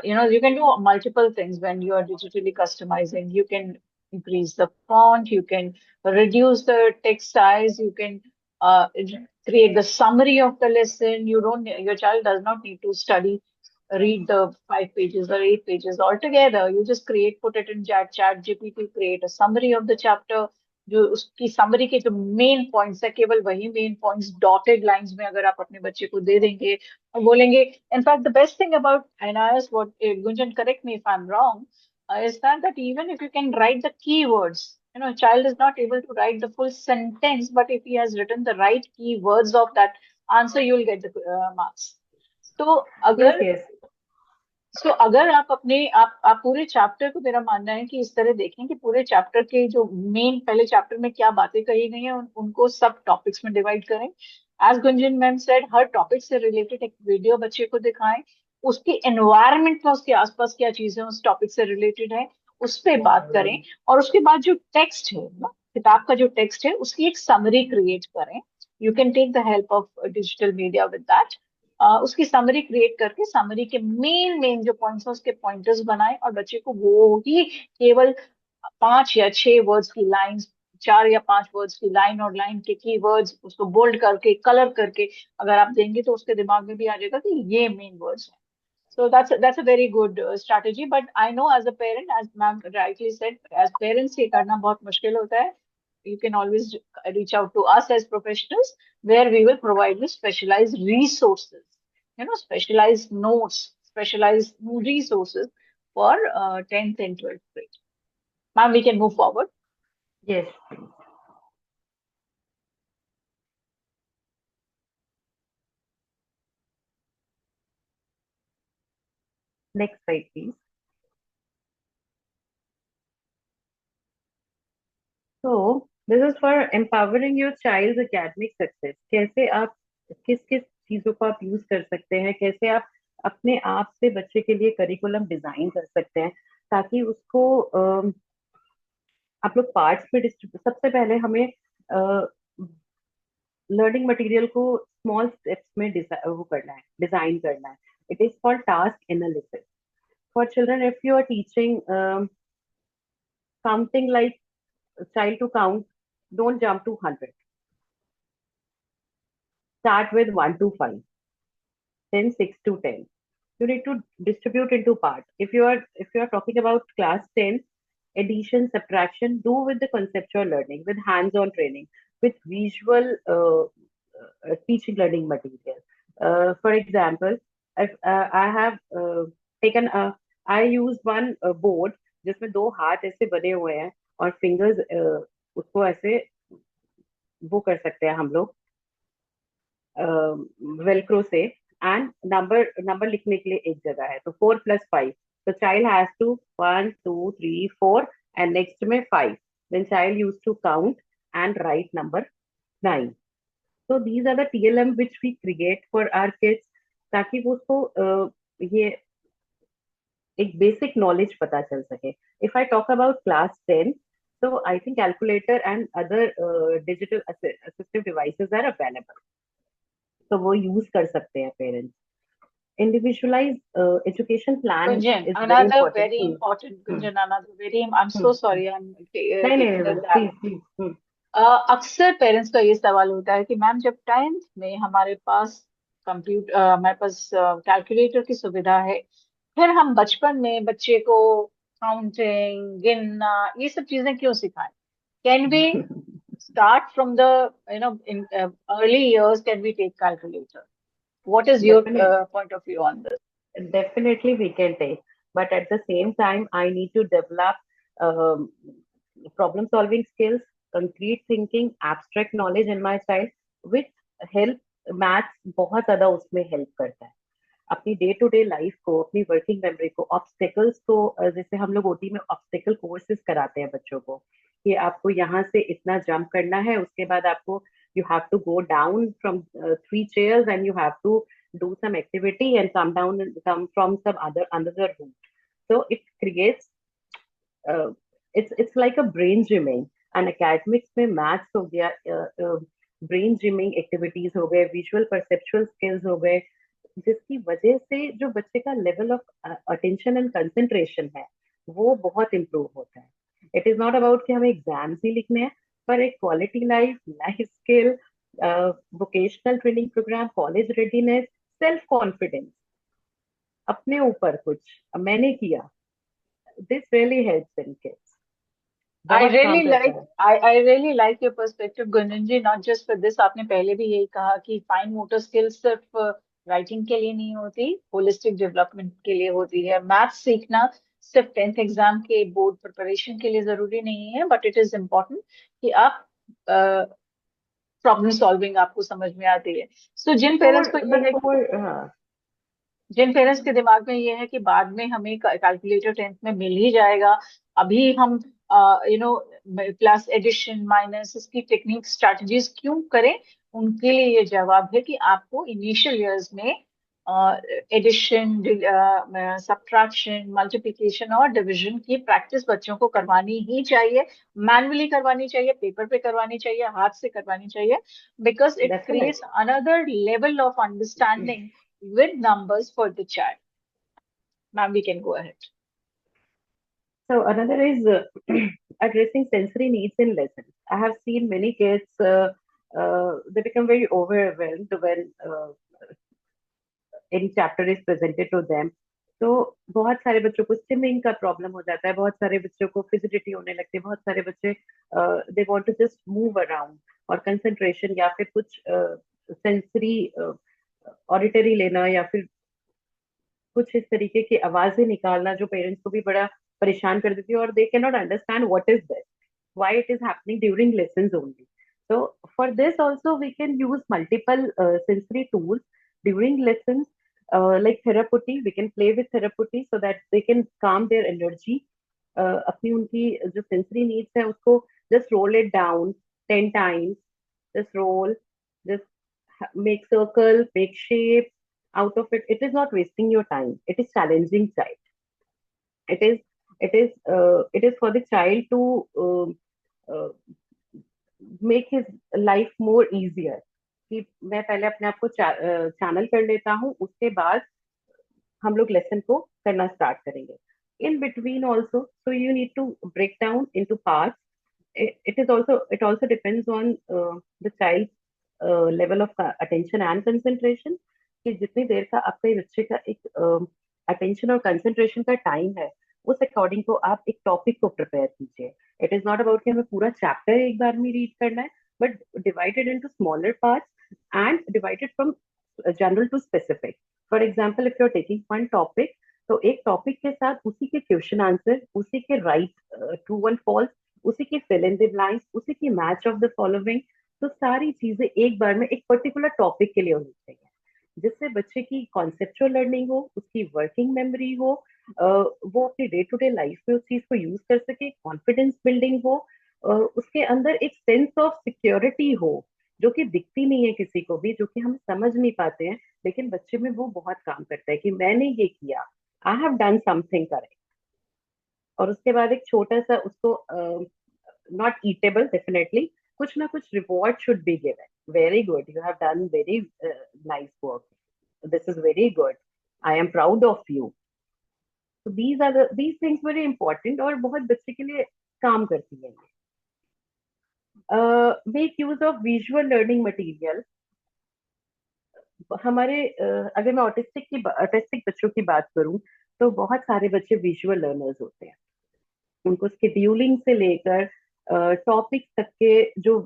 Speaker 4: You can do multiple things when you are digitally customizing. You can increase the font, you can reduce the text size, you can create the summary of the lesson. Your child does not need to read the 5 pages or 8 pages altogether. You just put it in chat GPT, create a summary of the chapter, जो उसकी summary के जो main points है, केवल वही main points dotted lines में अगर आप अपने बच्चे को दे देंगे और बोलेंगे. In fact the best thing about NIS, what Gunjan, correct me if I'm wrong, is that even if you can write the keywords, child is not able to write the full sentence, but if he has written the right keywords of that answer, you will get the marks. तो
Speaker 7: Yes,
Speaker 4: अगर
Speaker 7: yes.
Speaker 4: अगर आप अपने आप पूरे chapter को, मेरा मानना है कि इस तरह देखें कि पूरे चैप्टर के जो मेन पहले चैप्टर में क्या बातें कही गई हैं उनको सब टॉपिक्स में डिवाइड करें. एज गुंजन मैम सेड, हर टॉपिक से रिलेटेड एक वीडियो बच्चे को दिखाएं. उसके एनवायरनमेंट में उसके आसपास क्या चीजें उस टॉपिक से रिलेटेड है, उस पर बात करें. और उसके बाद जो टेक्स्ट है ना, किताब का जो टेक्स्ट है, उसकी एक समरी क्रिएट करें. You can take the help of digital media with that. उसकी समरी क्रिएट करके समरी के मेन मेन जो पॉइंट्स हैं उसके पॉइंटर्स बनाएं और बच्चे को वो ही केवल 5 या 6 वर्ड्स की लाइंस, 4 या 5 वर्ड्स की लाइन और लाइन के कीवर्ड्स उसको बोल्ड करके कलर करके अगर आप देंगे तो उसके दिमाग में भी आ जाएगा कि ये मेन वर्ड्स हैं. So that's a very good strategy. But I know as a parent, as ma'am rightly said, as parents ये करना बहुत मुश्किल होता है. You can always reach out to us as professionals, where we will provide you specialized resources, specialized notes, specialized resources for 10th and 12th grade. Ma'am, we can move forward.
Speaker 7: Yes. Next slide, please. So this is for empowering your child's academic success. कैसे आप किस किस चीजों को आप use कर सकते हैं, कैसे आप अपने आप से बच्चे के लिए करिकुलम डिजाइन कर सकते हैं ताकि उसको आप लोग पार्ट्स में डिस्ट्रीब्यूट. सबसे पहले हमें लर्निंग मटेरियल को स्मॉल स्टेप्स में वो करना है, डिजाइन करना है. It is called task analysis. For children, if you are teaching counting like child to count, don't jump to 100. Start with 1 to 5, then 6 to 10. You need to distribute into parts. If you are talking about class 10, addition, subtraction, do with the conceptual learning, with hands-on training, with visual teaching learning material. For example, if I have taken I use one board जिसमें 2 हाथ ऐसे बने हुए हैं और fingers उसको ऐसे वो कर सकते हैं हम लोग वेलक्रो से. एंड नंबर लिखने के लिए एक जगह है, तो 4 + 5. तो child has to 1 2 3 4 and next में 5. Then child use to count and write number 9. So these are the TLM which we create for our kids ताकि वो उसको ये एक बेसिक नॉलेज पता चल सके. If I talk about class 10, so I think calculator and other digital assistive devices are available. So वो use कर सकते हैं parents. Individualized education plan
Speaker 4: Gunjan,
Speaker 7: is very
Speaker 4: another
Speaker 7: important.
Speaker 4: very important, Gunjan, another very, I'm so sorry, I'm
Speaker 7: नहीं
Speaker 4: taking
Speaker 7: नहीं
Speaker 4: the gap.
Speaker 7: Please.
Speaker 4: अक्सर parents का ये सवाल होता है कि मैम जब 10th में हमारे पास हमारे पास कैलकुलेटर की सुविधा है, फिर हम बचपन में बच्चे को काउंटिंग, गिनना, ये सब चीजें क्यों सिखाएं? Can we start from the in early years, can we take calculator? What is your point of view on this?
Speaker 7: Definitely we can take, but at the same time I need to develop problem solving skills, concrete thinking, abstract knowledge in my child, which help. Maths बहुत ज्यादा उसमें help करता है अपनी day to day life को, अपनी working memory को, obstacles को. जैसे हम लोग ओटी में ऑब्स्टेकल कोर्सेज कराते हैं बच्चों को कि आपको यहाँ से इतना जंप करना है, उसके बाद आपको you have to go down from 3 chairs and you have to do some activity and come down and come from some another route. So it creates it's like a brain gymming. And academics में maths हो गया, brain gymming activities हो गए, visual perceptual skills हो गए, जिसकी वजह से जो बच्चे का level of attention and concentration है वो बहुत इम्प्रूव होता है. इट इज नॉट अबाउट कि हमें एग्जाम्स ही लिखने हैं, पर एक quality life skill, vocational training program, college readiness, self confidence, अपने ऊपर कुछ मैंने किया, this really helps in kids.
Speaker 4: I
Speaker 7: बहुत काम
Speaker 4: really
Speaker 7: करता
Speaker 4: like
Speaker 7: है।
Speaker 4: I really like your perspective, Gunjan ji. Not just for this, आपने पहले भी यही कहा कि फाइन मोटर स्किल्स सिर्फ राइटिंग के लिए नहीं होती, होलिस्टिक डेवलपमेंट के लिए होती है। मैथ्स सीखना सिर्फ 10th एग्जाम के बोर्ड प्रिपरेशन के लिए जरूरी नहीं है, बट इट इज इम्पोर्टेंट कि आप प्रॉब्लम सॉल्विंग आपको समझ में आती है। सो
Speaker 7: बिफोर बिफोर
Speaker 4: जिन पेरेंट्स के दिमाग में ये है कि बाद में हमें कैलकुलेटर 10th में मिल ही जाएगा, अभी हम प्लस एडिशन माइनस इसकी टेक्निक स्ट्रेटजीज क्यों करें, उनके लिए ये जवाब है कि आपको इनिशियल इयर्स में एडिशन, सब्ट्रैक्शन, मल्टीप्लिकेशन और डिवीजन की प्रैक्टिस बच्चों को करवानी ही चाहिए। मैनुअली करवानी चाहिए, पेपर पे करवानी चाहिए, हाथ से करवानी चाहिए, because it
Speaker 7: definitely.
Speaker 4: Creates another level of understanding with numbers for the child. Ma'am, we can go ahead.
Speaker 7: So another is addressing sensory needs in lessons. I have seen many kids, they become very overwhelmed when any chapter is presented to them. तो बहुत सारे बच्चों को stimming का problem हो जाता है, बहुत सारे बच्चों को फिजिडिटी होने लगती है, बहुत सारे बच्चे they want to just move around, और कंसंट्रेशन या फिर कुछ सेंसरी ऑडिटरी लेना या फिर कुछ इस तरीके की आवाजें निकालना जो पेरेंट्स को भी बड़ा परेशान कर देती है, और they can not understand what is this, why it is happening during lessons only. So for this also we can use multiple sensory tools during lessons, like therapy. We can play with therapy so that they can calm their energy. अपनी उनकी जो sensory needs है उसको just roll it down 10 times, just roll, just make circle, make shape out of it. It is not wasting your time, it is challenging child. It is for the child to uh, make his life more easier. कि मैं पहले अपने आप को channel कर लेता हूँ, उसके बाद हम लोग लेसन को करना स्टार्ट करेंगे. In between also, so you need to break down into parts. It also depends on the child's level of attention and concentration, कि जितनी देर का आपके बच्चे का एक अटेंशन और कंसंट्रेशन का टाइम है, उस अकॉर्डिंग को आप एक टॉपिक को प्रिपेयर कीजिए. इट इज नॉट अबाउट कि हमें पूरा चैप्टर एक बार में रीड करना है, but divided into smaller parts and divided from general to specific. For example, if you are taking one topic, तो एक टॉपिक के साथ उसी के क्वेश्चन आंसर, उसी के राइट ट्रू एंड फॉल्स, उसी के फिल इन द ब्लैंक्स, उसी की मैच ऑफ द फॉलोइंग, तो सारी चीजें एक बार में एक पर्टिकुलर टॉपिक के लिए होनी चाहिए, जिससे बच्चे की कॉन्सेप्चुअल लर्निंग हो, उसकी वर्किंग मेमोरी हो, वो अपनी डे टू डे लाइफ में उस चीज को यूज कर सके, कॉन्फिडेंस बिल्डिंग हो, उसके अंदर एक सेंस ऑफ सिक्योरिटी हो जो कि दिखती नहीं है किसी को भी, जो कि हम समझ नहीं पाते हैं, लेकिन बच्चे में वो बहुत काम करता है कि मैंने ये किया, I have done something correct. और उसके बाद एक छोटा सा उसको, नॉट ईटेबल डेफिनेटली, कुछ ना कुछ reward should be given. Very good, you have done very nice work, this is very good, I am proud of you. So these things very important और बहुत बच्चे के लिए काम करती है. Make use of visual learning material. हमारे अगर मैं ऑटिस्टिक बच्चों की बात करूं, तो बहुत सारे बच्चे विजुअल लर्नर्स होते हैं. उनको स्केड्यूलिंग से लेकर टॉपिक तक के जो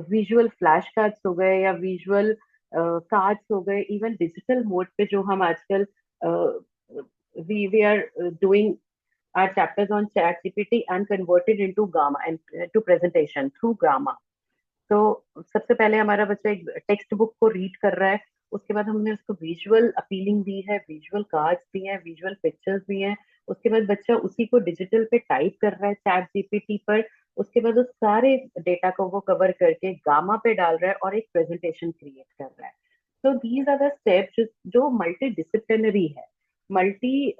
Speaker 7: विजुअल फ्लैश कार्ड्स हो गए या विजुअल कार्ड्स हो गए, इवन डिजिटल मोड पे जो हम आजकल we are doing our chapters on ChatGPT and converted into Gamma and to presentation through Gamma. तो सबसे पहले हमारा बच्चा एक टेक्स्ट बुक को रीड कर रहा है, उसके बाद हमने उसको विजुअल अपीलिंग दी है, विजुअल कार्ड्स दी हैं, विजुअल पिक्चर्स दी हैं, उसके बाद बच्चा उसी को डिजिटल पे टाइप कर रहा है चैट जीपीटी पर, उसके बाद उस सारे डेटा को वो कवर करके गामा पे डाल रहा है और एक प्रेजेंटेशन क्रिएट कर रहा है. तो दीज आर द स्टेप्स जो मल्टी डिसिप्लिनरी है, मल्टी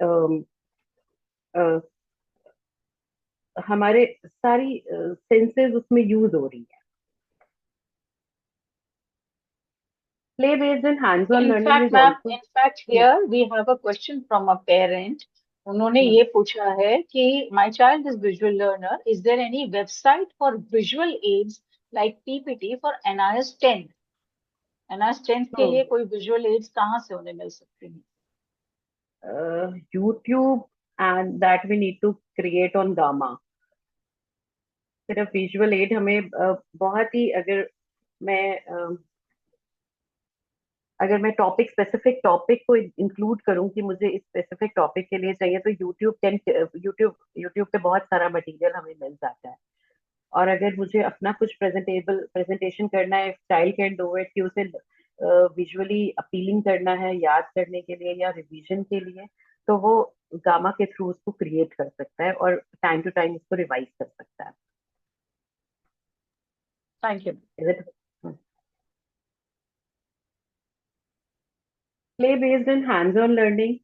Speaker 7: हमारे सारी सेंसेस उसमें यूज हो रही है. Play based and hands-on learning is also.
Speaker 4: In fact, here we have a question from a parent. उन्होंने ये पूछा है कि my child is visual learner. Is there any website for visual aids like PPT for NIS 10? NIS 10 के लिए कोई visual aids कहाँ से उन्हें मिल सकती हैं?
Speaker 7: YouTube, and that we need to create on Gamma. सिर्फ विजुअल एड हमें बहुत ही, अगर मैं टॉपिक स्पेसिफिक टॉपिक को इंक्लूड करूं कि मुझे इस स्पेसिफिक टॉपिक के लिए चाहिए, तो यूट्यूब पे बहुत सारा मटेरियल हमें मिल जाता है। और अगर मुझे अपना कुछ प्रेजेंटेशन करना है, चाइल्ड कैन डू इट, कि उसे विजुअली अपीलिंग करना है याद करने के लिए या रिवीजन के लिए, तो वो गामा के थ्रू उसको क्रिएट कर सकता है और टाइम टू टाइम उसको रिवाइज कर सकता है।
Speaker 4: Thank you.
Speaker 7: Is it? Play based and hands on learning,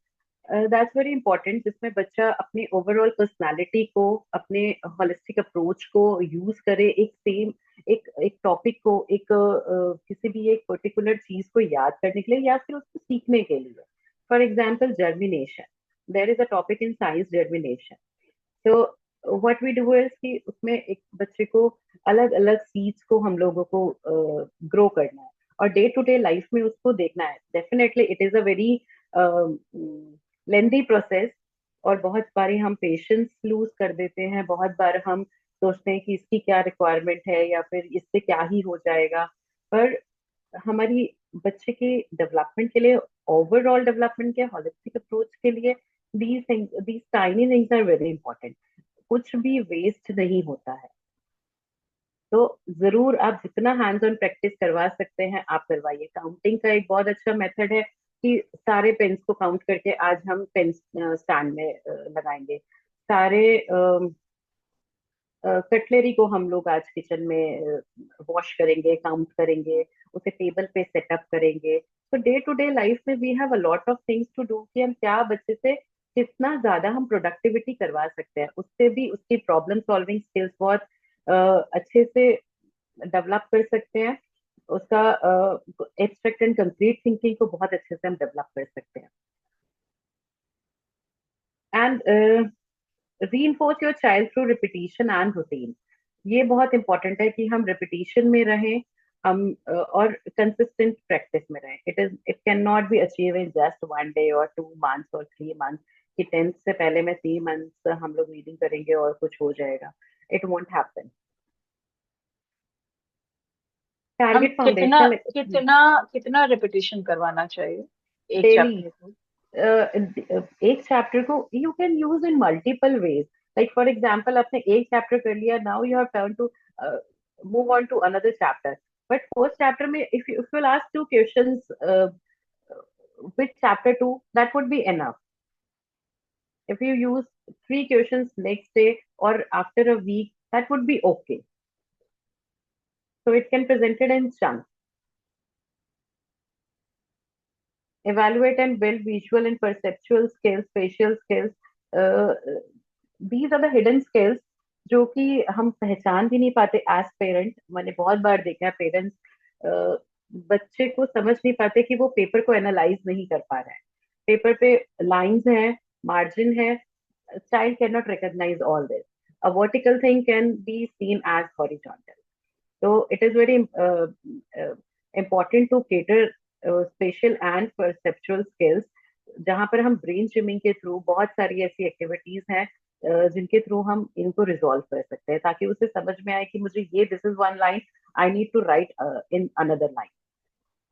Speaker 7: that's very important, जिसमें बच्चा अपनी ओवरऑल पर्सनालिटी को, अपने होलिस्टिक अप्रोच को यूज करे, एक टॉपिक को, किसी भी एक पर्टिकुलर चीज को याद करने के लिए या फिर उसको सीखने के लिए। For example germination, there is a topic in science, germination. तो व्हाट वी डू इज कि उसमें एक बच्चे को अलग अलग सीड्स को हम लोगों को ग्रो करना है और डे टू डे लाइफ में उसको देखना है। Definitely it is a very lengthy process, और बहुत बार हम पेशेंस लूज कर देते हैं, बहुत बार हम सोचते हैं कि इसकी क्या रिक्वायरमेंट है या फिर इससे क्या ही हो जाएगा। पर हमारी बच्चे के डेवलपमेंट के लिए, ओवरऑल डेवलपमेंट के होलिस्टिक अप्रोच के लिए, these tiny things are very important. कुछ भी वेस्ट नहीं होता है। तो जरूर आप जितना हैंड्स ऑन प्रैक्टिस करवा सकते हैं आप करवाइए। काउंटिंग का एक बहुत अच्छा मेथड है कि सारे पेन्स को काउंट करके आज हम पेन स्टैंड में लगाएंगे। सारे कटलरी को हम लोग आज किचन में वॉश करेंगे, काउंट करेंगे, उसे टेबल पे सेटअप करेंगे। तो डे टू डे लाइफ में we have a lot of things to do कि हम क्या बच्चे से कितना ज्यादा हम प्रोडक्टिविटी करवा सकते हैं, उससे भी उसकी प्रॉब्लम सॉल्विंग स्किल्स बहुत अच्छे से डेवलप कर सकते हैं। उसका एब्स्ट्रैक्ट एंड कंक्रीट थिंकिंग को बहुत अच्छे से हम डेवलप कर सकते हैं। And reinforce your child through repetition and routine. ये बहुत इंपॉर्टेंट है कि हम रिपीटिशन में रहें, हम और कंसिस्टेंट प्रैक्टिस में रहें। It can not be achieve in just 1 day और 2 months और 3 months कि 10th से पहले मैं 3 months हम लोग रीडिंग करेंगे और कुछ हो जाएगा। It won't happen.
Speaker 4: हम
Speaker 7: टारगेट
Speaker 4: कितना
Speaker 7: फाउंडेशनल
Speaker 4: कितना कितना रिपीटिशन करवाना चाहिए एक
Speaker 7: डेली,
Speaker 4: चैप्टर को?
Speaker 7: एक चैप्टर को you can use in multiple ways. Like for example आपने एक चैप्टर कर लिया, now you have turn to move on to another chapter, but first chapter में if you will ask 2 questions with chapter 2 that would be enough. If you use 3 questions next day और after a week that would be okay. So it can presented in chunks. Evaluate and build visual and perceptual skills, facial skills. Uh, these are the hidden skills जो कि हम पहचान भी नहीं पाते as parent. मैंने बहुत बार देखा है पेरेंट्स बच्चे को समझ नहीं पाते कि वो पेपर को एनालाइज नहीं कर पा रहे हैं। पेपर पे लाइंस हैं, मार्जिन है, child cannot recognize all this. A vertical thing can be seen as horizontal. So it is very important to cater spatial and perceptual skills, जहां पर हम ब्रेन स्ट्रीमिंग के थ्रू बहुत सारी ऐसी एक्टिविटीज हैं जिनके थ्रू हम इनको रिजॉल्व कर सकते हैं, ताकि उसे समझ में आए कि मुझे ये this is one line, I need to write in another line.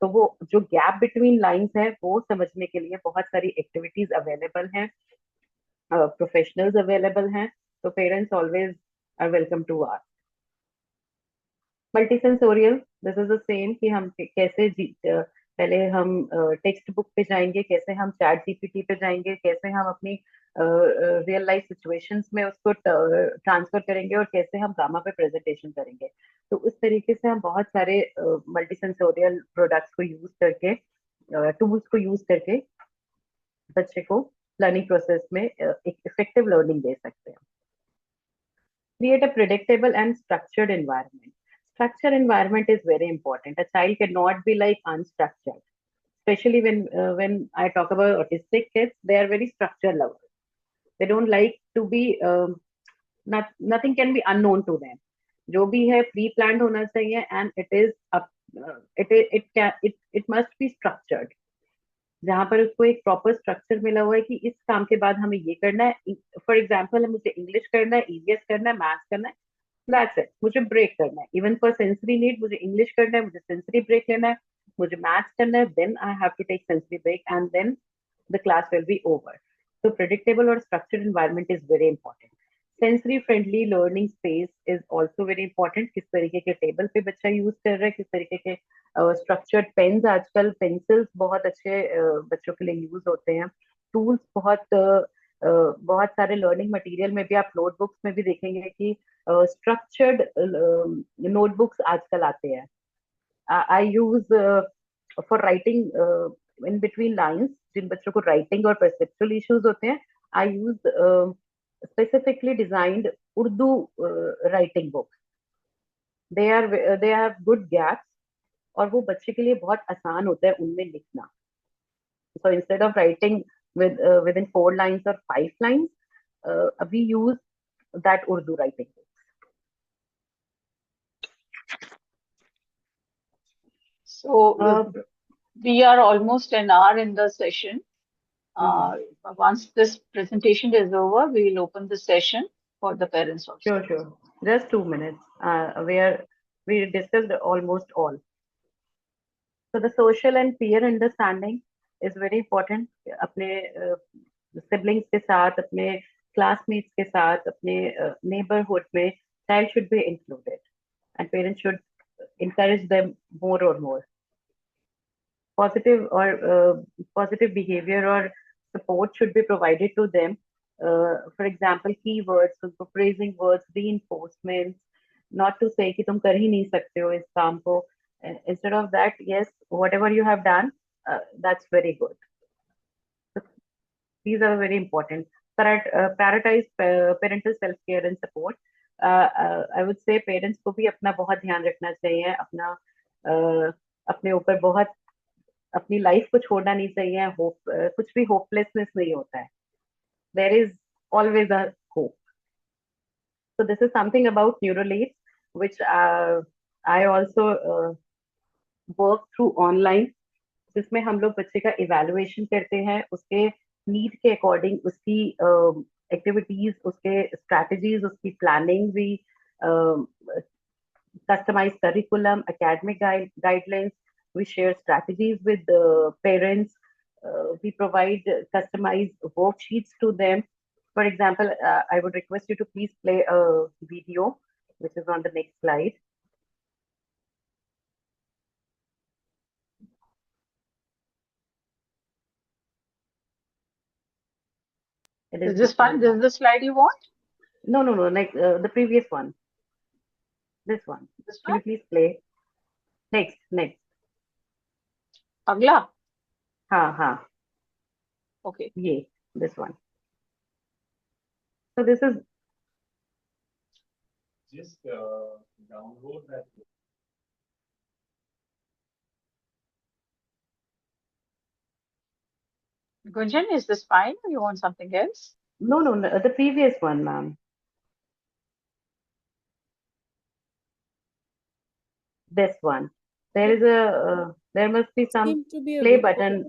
Speaker 7: तो वो जो गैप बिटवीन लाइंस है वो समझने के लिए बहुत सारी एक्टिविटीज अवेलेबल हैं, प्रोफेशनल्स अवेलेबल हैं। तो parents always are welcome to ask. Multisensorial, this is the same कि हम कैसे पहले हम टेक्स्ट बुक पे जाएंगे, कैसे हम चैट जीपीटी पे जाएंगे, कैसे हम अपनी रियल लाइफ सिचुएशंस में उसको ट्रांसफर करेंगे और कैसे हम गामा पे प्रेजेंटेशन करेंगे। तो उस तरीके से हम बहुत सारे मल्टीसेंसोरियल प्रोडक्ट्स को यूज करके, टूल्स को यूज करके बच्चे को लर्निंग प्रोसेस में एक इफेक्टिव लर्निंग दे सकते हैं। Create a predictable and structured environment. Structured environment is very important. A child cannot be like unstructured. Especially when I talk about autistic kids, they are very structure lovers. They don't like to be nothing can be unknown to them. जो भी है pre-planned होना चाहिए, and it must be structured. जहां पर उसको एक proper structure मिला हुआ है कि इस काम के बाद हमें ये करना है। फॉर एग्जाम्पल मुझे इंग्लिश करना है, ईवीएस करना है, मैथ्स करना है, That's it. मुझे ब्रेक करना है. Even for sensory need, मुझे English करना है, मुझे sensory break लेना है, मुझे maths करना है, then I have to take sensory break and then the class will be over. So predictable or structured environment is very important. Sensory friendly learning space is also very important. किस तरीके के table पे बच्चा use कर रहा है, किस तरीके के स्ट्रक्चर्ड पेन्स, आजकल पेंसिल्स बहुत अच्छे बच्चों के लिए यूज होते हैं. टूल्स बहुत सारे लर्निंग मटेरियल में भी, आप नोटबुक्स में भी देखेंगे कि structured notebooks आजकल आते हैं. I use for writing in between lines, जिन बच्चों को writing और perceptual issues होते हैं, I use specifically designed Urdu writing books. They have good gaps और वो बच्चे के लिए बहुत आसान होता है उनमें लिखना. So instead of writing within 4 lines or 5 lines, we use that Urdu writing book.
Speaker 4: So we are almost an hour in the session. Once this presentation is over, we will open the session for the parents also.
Speaker 7: Sure. Just 2 minutes. We discussed almost all. So the social and peer understanding is very important. अपने siblings के साथ, अपने classmates के साथ, अपने neighborhood में child should be included, and parents should encourage them more or more. Positive behavior or support should be provided to them. For example, keywords, उनको praising words, reinforcements, not to say कि तुम कर ही नहीं सकते हो इस काम को. Instead of that, yes, whatever you have done, that's very good. So these are very important. Prioritize parental self-care and support. I would say parents को भी अपना बहुत ध्यान रखना चाहिए, अपने ऊपर बहुत, अपनी लाइफ को छोड़ना नहीं चाहिए. कुछ भी होपलेसनेस नहीं होता है. There is always a hope. So this is something about Neuralate, which I also work through online, जिसमें हम लोग बच्चे का इवैल्यूएशन करते हैं, उसके नीड के अकॉर्डिंग उसकी एक्टिविटीज, उसके स्ट्रैटेजीज, उसकी प्लानिंग भी, customized curriculum, academic guidelines. We share strategies with the parents. We provide customized worksheets to them. For example, I would request you to please play a video, which is on the next slide.
Speaker 4: Is this fun? This is the slide you want?
Speaker 7: No, like the previous one. This one. Can you please play? Next.
Speaker 4: Agla?
Speaker 7: हाँ.
Speaker 4: Okay.
Speaker 7: Yeah, this one. So this is.
Speaker 8: Just download that.
Speaker 4: Gunjan, is this fine or you want something else?
Speaker 7: No, the previous one, ma'am. This one. There is there must be some play button.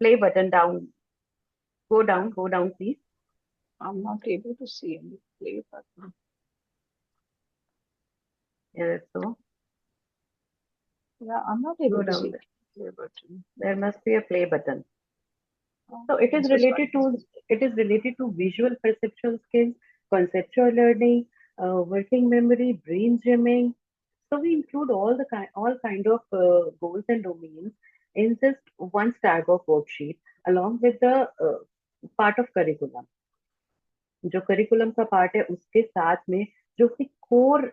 Speaker 7: Play button down. Go down, please.
Speaker 4: I'm not able to see any play button.
Speaker 7: Yeah, so.
Speaker 4: Yeah, I'm not able to see
Speaker 7: the
Speaker 4: play button.
Speaker 7: There must be a play button. So it is related to visual perceptual skills, conceptual learning, working memory, brain jamming. So we include all kind of goals and domains in just one stack of worksheet along with the part of curriculum. जो curriculum का part है उसके साथ में जो कि core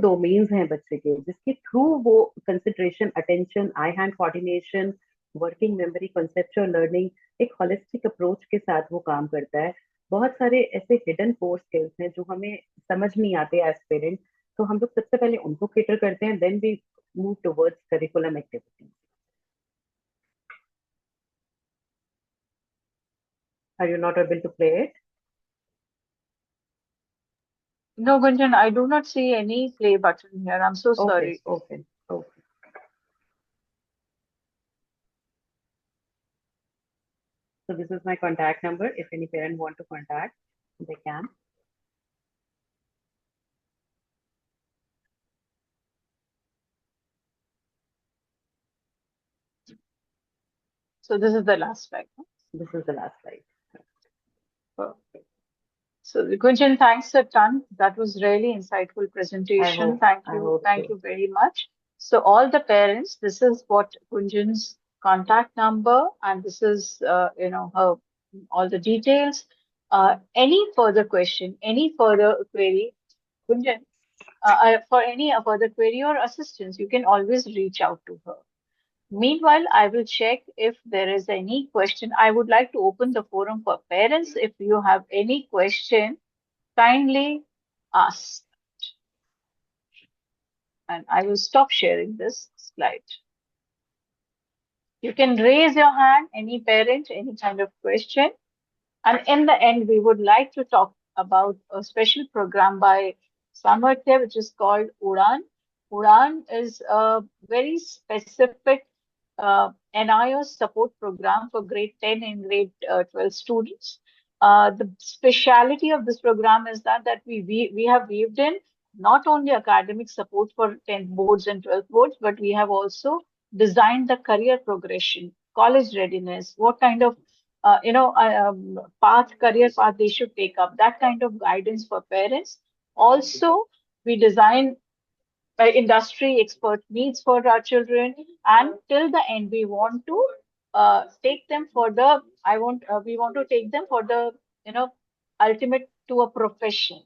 Speaker 7: domains हैं बच्चे के, जिसके थ्रू वो concentration, attention, eye hand coordination, working memory, conceptual learning, एक होलिस्टिक अप्रोच के साथ वो काम करता है. बहुत सारे ऐसे हिडन कोर स्किल्स हैं जो हमें समझ नहीं आते एज पेरेंट, तो हम लोग सबसे पहले उनको केटर करते हैं, then we move towards curriculum activities. Are you not able to play it?
Speaker 4: No, Gunjan, I do not see any play button here. I'm so sorry.
Speaker 7: Okay. So this is my contact number. If any parent want to contact, they can.
Speaker 4: So this is the last slide. No?
Speaker 7: This is the last slide.
Speaker 4: Perfect. So Gunjan, thanks a ton. That was really insightful presentation.
Speaker 7: I
Speaker 4: Thank you.
Speaker 7: hope
Speaker 4: Thank
Speaker 7: so.
Speaker 4: you very much. So all the parents, this is what Gunjan's contact number, and this is her all the details. Any further question, any further query, Gunjan, for any further query or assistance, you can always reach out to her. Meanwhile, I will check if there is any question. I would like to open the forum for parents. If you have any question, kindly ask. And I will stop sharing this slide. You can raise your hand, any parent, any kind of question. And in the end, we would like to talk about a special program by Samarthya, which is called Udan. Udan is a very specific NIOS support program for grade 10 and grade 12 students. The speciality of this program is that we have weaved in not only academic support for 10th boards and 12th boards, but we have also designed the career progression, college readiness, what kind of career path they should take up, that kind of guidance for parents. Also, we design industry expert needs for our children, and till the end, we want to take them for the. We want to take them for the ultimate to a profession.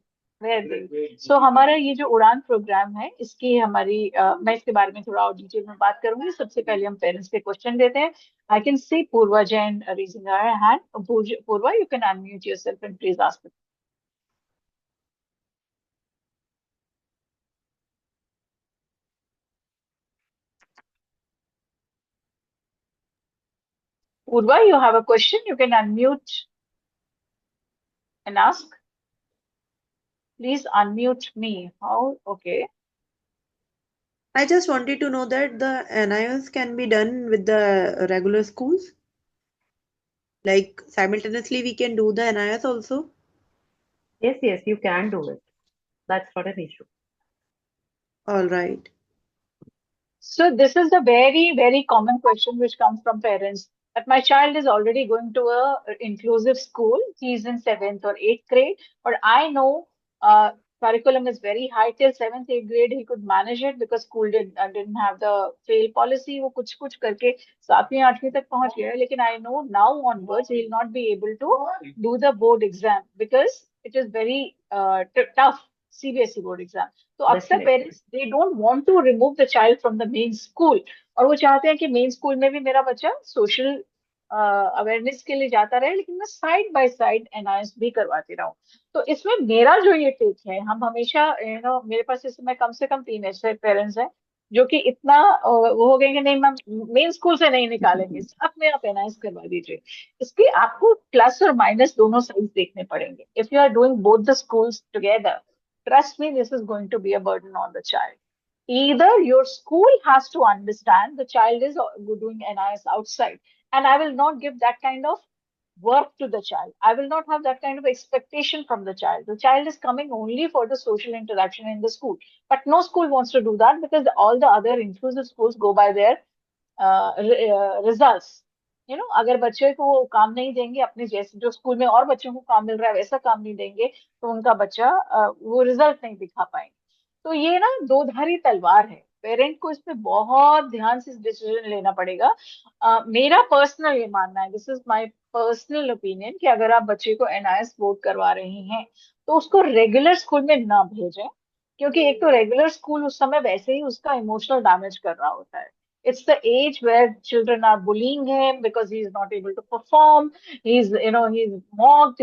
Speaker 4: So हमारा ये जो उड़ान programme है इसकी मैं इसके बारे में थोड़ा और डिटेल में बात करूंगी. सबसे पहले हम पेरेंट्स के क्वेश्चन देते हैं. I can see Purva Jain raising her hand. Purva, you can unmute yourself and please ask the. Purva, you have a question, you can unmute and ask. Please unmute me. How? Okay.
Speaker 6: I just wanted to know that the NIOS can be done with the regular schools. Like simultaneously we can do the NIOS also.
Speaker 7: Yes, you can do it. That's not an issue.
Speaker 6: All right.
Speaker 4: So this is a very, very common question which comes from parents. That my child is already going to a inclusive school. He's in 7th or 8th grade, but I know curriculum is very high till 7th, 8th grade. He could manage it because school didn't have the fail policy. वो कुछ करके 7वीं 8वीं तक पहुंच गया है. लेकिन I know now onwards he will not be able to do the board exam because it is very tough. CBSE board exam. तो अक्सर parents they don't want to remove the child from the main school, और वो चाहते हैं कि main school में भी मेरा बच्चा सोशल अवेयरनेस के लिए जाता रहे, लेकिन मैं साइड बाय साइड एनआईएस भी करवाती रहूं. तो इसमें मेरा जो ये टेक है, हम हमेशा मेरे पास इस समय कम से कम 3 ऐसे पेरेंट्स हैं जो कि इतना वो हो गए कि नहीं मैम मेन स्कूल से नहीं निकालेंगे, साथ में आप एनआईएस करवा दीजिए. इसके आपको प्लस और माइनस दोनों साइड देखने पड़ेंगे. If you are doing both the schools together, trust me, this is going to be a burden on the child. Either your school has to understand the child is doing NIS outside, and I will not give that kind of work to the child. I will not have that kind of expectation from the child. The child is coming only for the social interaction in the school. But no school wants to do that because all the other inclusive schools go by their results. अगर बच्चे को वो काम नहीं देंगे अपने जैसे जो स्कूल में और बच्चों को काम मिल रहा है वैसा काम नहीं देंगे तो उनका बच्चा वो रिजल्ट नहीं दिखा पाएंगे. तो ये ना दो धारी तलवार है. पेरेंट को इसमें बहुत ध्यान से डिसीजन लेना पड़ेगा. मेरा पर्सनल ये मानना है, this is my personal opinion, कि अगर आप बच्चे को एनआईएस बोर्ड करवा रही हैं तो उसको रेगुलर स्कूल में ना भेजें, क्योंकि एक तो रेगुलर स्कूल उस समय वैसे ही उसका इमोशनल डैमेज कर रहा होता है. It's the age where children are bullying him because he is not able to perform. He's mocked.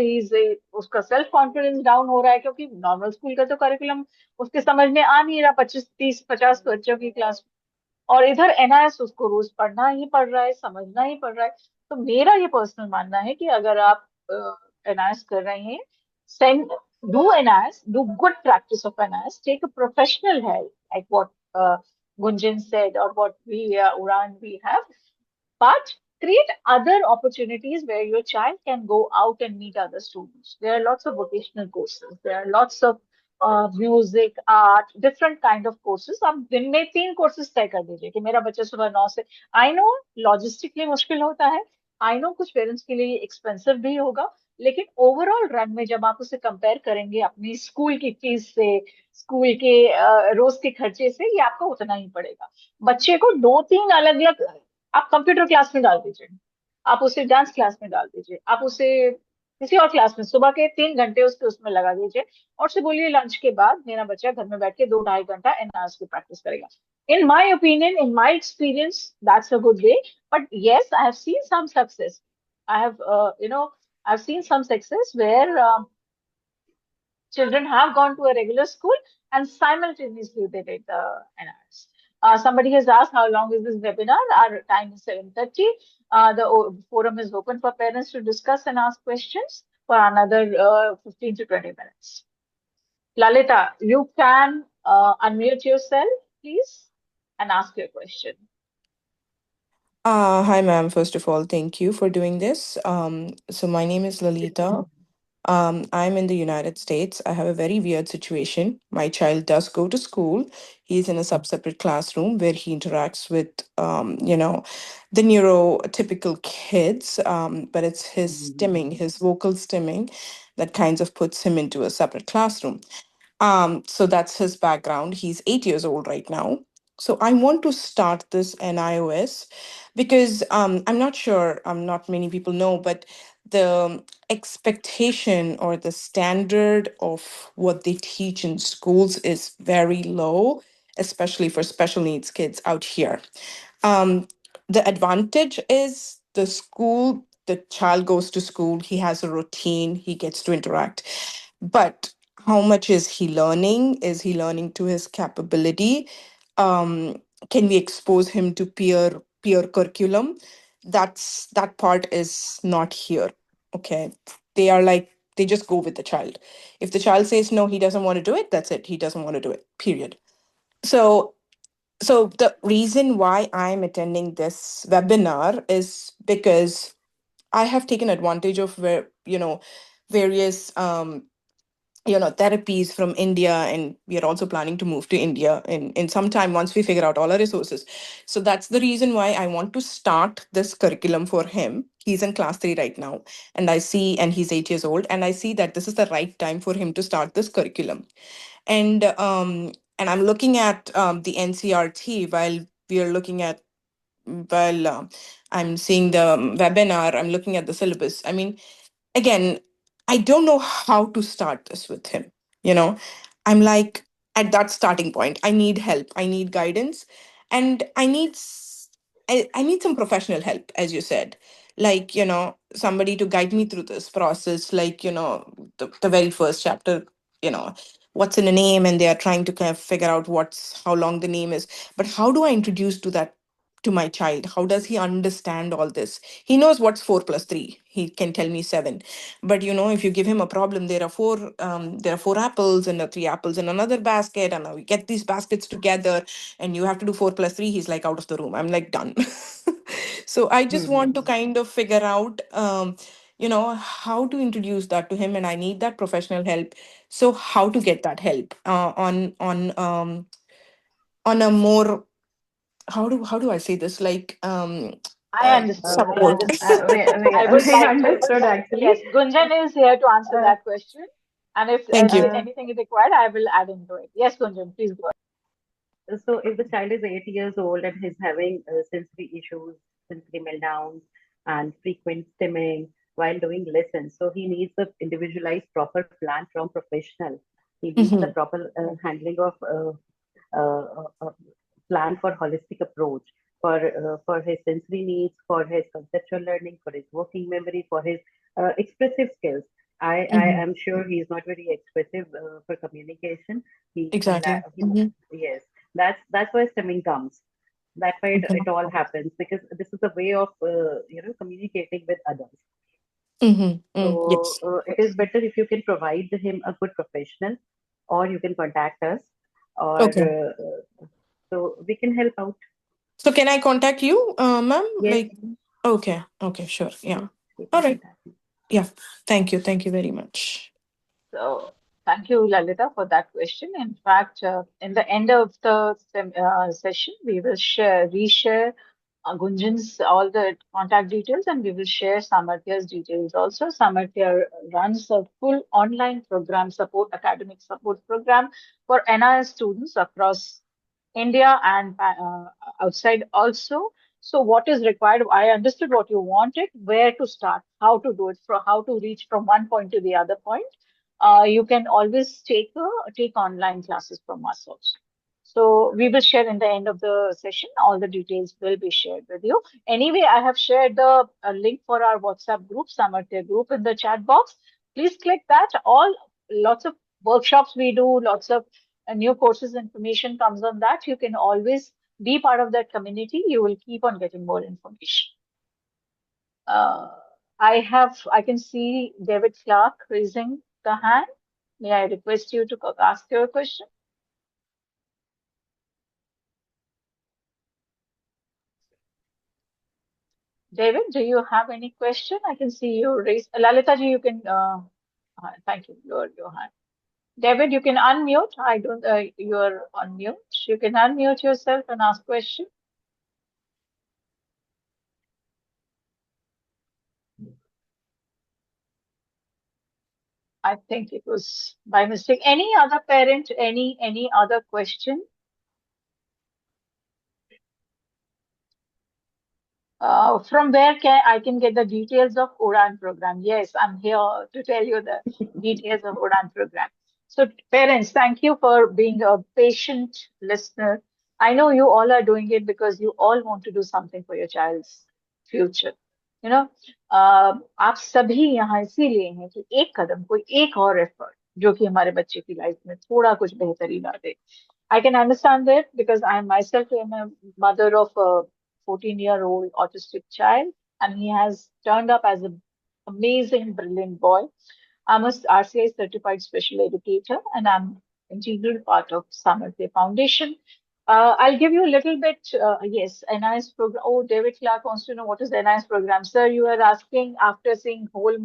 Speaker 4: उसका self confidence down हो रहा है क्योंकि normal school का तो curriculum उसके समझ में आ नहीं रहा 25 30 50 बच्चों की क्लास, और इधर एनआईएस उसको रोज पढ़ना ही पड़ रहा है, समझना ही पड़ रहा है. तो मेरा ये पर्सनल मानना है कि अगर आप एनआईएस कर रहे हैं, send do NIS, do good practice of NIS, take a professional help like what Gunjan said or what we Uran we have, but create other opportunities where your child can go out and meet other students. There are lots of vocational courses. There are lots of music, art, different kind of courses. आप दिन में 3 courses तय कर दीजिए कि मेरा बच्चा सुबह 9 से। आई नो लॉजिस्टिकली मुश्किल होता है, आई नो कुछ पेरेंट्स के लिए एक्सपेंसिव भी होगा, लेकिन ओवरऑल रन में जब आप उसे कंपेयर करेंगे अपनी स्कूल की फीस से, स्कूल के रोज के खर्चे से, ये आपको उतना ही पड़ेगा। बच्चे को 2-3 अलग अलग, आप कंप्यूटर क्लास में डाल दीजिए, आप उसे डांस क्लास में डाल दीजिए, आप उसे किसी और क्लास में सुबह के 3 घंटे उसके उसमें लगा दीजिए, और से बोलिए लंच के बाद मेरा बच्चा घर में बैठ के 2-2.5 घंटा एनआरएस की प्रैक्टिस करेगा। In my opinion, in my experience, that's a good way. But yes, I have seen some success. I have, I've seen some success where children have gone to a regular school and simultaneously they did the NRS. Somebody has asked how long is this webinar? Our time is 7:30. The forum is open for parents to discuss and ask questions for another 15 to 20 minutes. Lalita, you can unmute yourself, please, and ask your question.
Speaker 5: Hi, ma'am. First of all, thank you for doing this. So my name is Lalita. I'm in the United States. I have a very weird situation. My child does go to school. He's in a sub-separate classroom where he interacts with, the neurotypical kids. But it's his stimming, his vocal stimming, that kinds of puts him into a separate classroom. So that's his background. He's 8 years old right now. So I want to start this NIOS because I'm not sure, not many people know, but the expectation or the standard of what they teach in schools is very low, especially for special needs kids out here. Um, the advantage is the school, the child goes to school, he has a routine, he gets to interact. But how much is he learning? Is he learning to his capability? Can we expose him to peer curriculum? That part is not here. Okay. They are like they just go with the child. If the child says no, he doesn't want to do it, that's it. He doesn't want to do it. Period. So the reason why I'm attending this webinar is because I have taken advantage of various therapies from India, and we are also planning to move to India in some time once we figure out all our resources. So that's the reason why I want to start this curriculum for him. He's in class 3 right now, and he's 8 years old, and I see that this is the right time for him to start this curriculum. And I'm looking at the NCRT while we are looking at while I'm seeing the webinar. I'm looking at the syllabus. I mean, again, I don't know how to start this with him. You know, I'm like at that starting point. I need help. I need guidance, and I need some professional help, as you said. Like, somebody to guide me through this process. Like, the very first chapter, what's in a name, and they are trying to kind of figure out how long the name is. But how do I introduce to my child? How does he understand all this? He knows what's 4 plus 3. He can tell me 7. But if you give him a problem, there are 4 apples and 3 apples in another basket, and now we get these baskets together, and you have to do 4 plus 3. He's like out of the room. I'm like done. So I just want to kind of figure out, how to introduce that to him, and I need that professional help. So how to get that help on a more, how do I say this, like
Speaker 4: I understood. I
Speaker 5: support.
Speaker 4: understood. I would
Speaker 7: I
Speaker 4: like to,
Speaker 7: understood
Speaker 4: yes,
Speaker 7: actually.
Speaker 4: Gunjan is here to answer
Speaker 7: Uh,
Speaker 4: that question. And if
Speaker 5: Thank you.
Speaker 4: anything is required, I will add into it. Yes, Gunjan, please go
Speaker 7: so if the child is 8 years old and he's having sensory issues, sensory meltdowns, and frequent stimming while doing lessons, so he needs a individualized proper plan from professional. He needs a
Speaker 5: Hmm.
Speaker 7: proper handling of plan for holistic approach for his sensory needs, for his conceptual learning, for his working memory, for his expressive skills. I
Speaker 5: Hmm.
Speaker 7: am sure he is not very expressive for communication.
Speaker 5: Exactly.
Speaker 7: He yes, that's where stimming comes. That's why it all happens because this is a way of communicating with others. So
Speaker 5: Yes.
Speaker 7: it is better if you can provide him a good professional, or you can contact us, or
Speaker 5: Okay.
Speaker 7: so we can help out.
Speaker 5: So can I contact you, ma'am?
Speaker 7: Yes,
Speaker 5: Like, okay. Okay, sure. Yeah.
Speaker 7: yes, you
Speaker 5: All
Speaker 7: can
Speaker 5: right.
Speaker 7: contact me.
Speaker 5: Yeah. Thank you. Thank you very much.
Speaker 4: ahead. So, Thank you, Lalita, for that question. In fact, in the end of the session, we will reshare Gunjan's all the contact details, and we will share Samarthya's details also. Samarthya runs a full online program support, academic support program for NIS students across India and outside also. So what is required? I understood what you wanted, where to start, how to do it, how to reach from one point to the other point. You can always take online classes from us also. So we will share in the end of the session. All the details will be shared with you. Anyway, I have shared the link for our WhatsApp group, Samarthya group, in the chat box. Please click that. Lots of workshops we do, lots of new courses information comes on that. You can always be part of that community. You will keep on getting more information. I can see David Clark raising the hand. May I request you to ask your question? David, do you have any question? I can see you raise. Lalita ji, you can. Thank you. Your hand. David, you can unmute. I don't. You're on mute. You can unmute yourself and ask question. I think it was by mistake. Any other parent? Any other question? From where I can get the details of Udan program? Yes, I'm here to tell you the details of Udan program. So parents, thank you for being a patient listener. I know you all are doing it because you all want to do something for your child's future. You know, आप सभी यहाँ इसीलिए हैं कि एक कदम कोई एक और एफर्ट जो कि हमारे बच्चे की लाइफ में थोड़ा कुछ बेहतरी ला दे. I can understand that because I myself am a mother of a 14-year-old autistic child, and he has turned up as an amazing, brilliant boy. I'm a RCI certified special educator, and I'm integral part of Samarthya Foundation. I'll give you a little bit, yes, NIS program. Oh, David Clark wants to know what is the NIS program. Sir, you are asking after seeing whole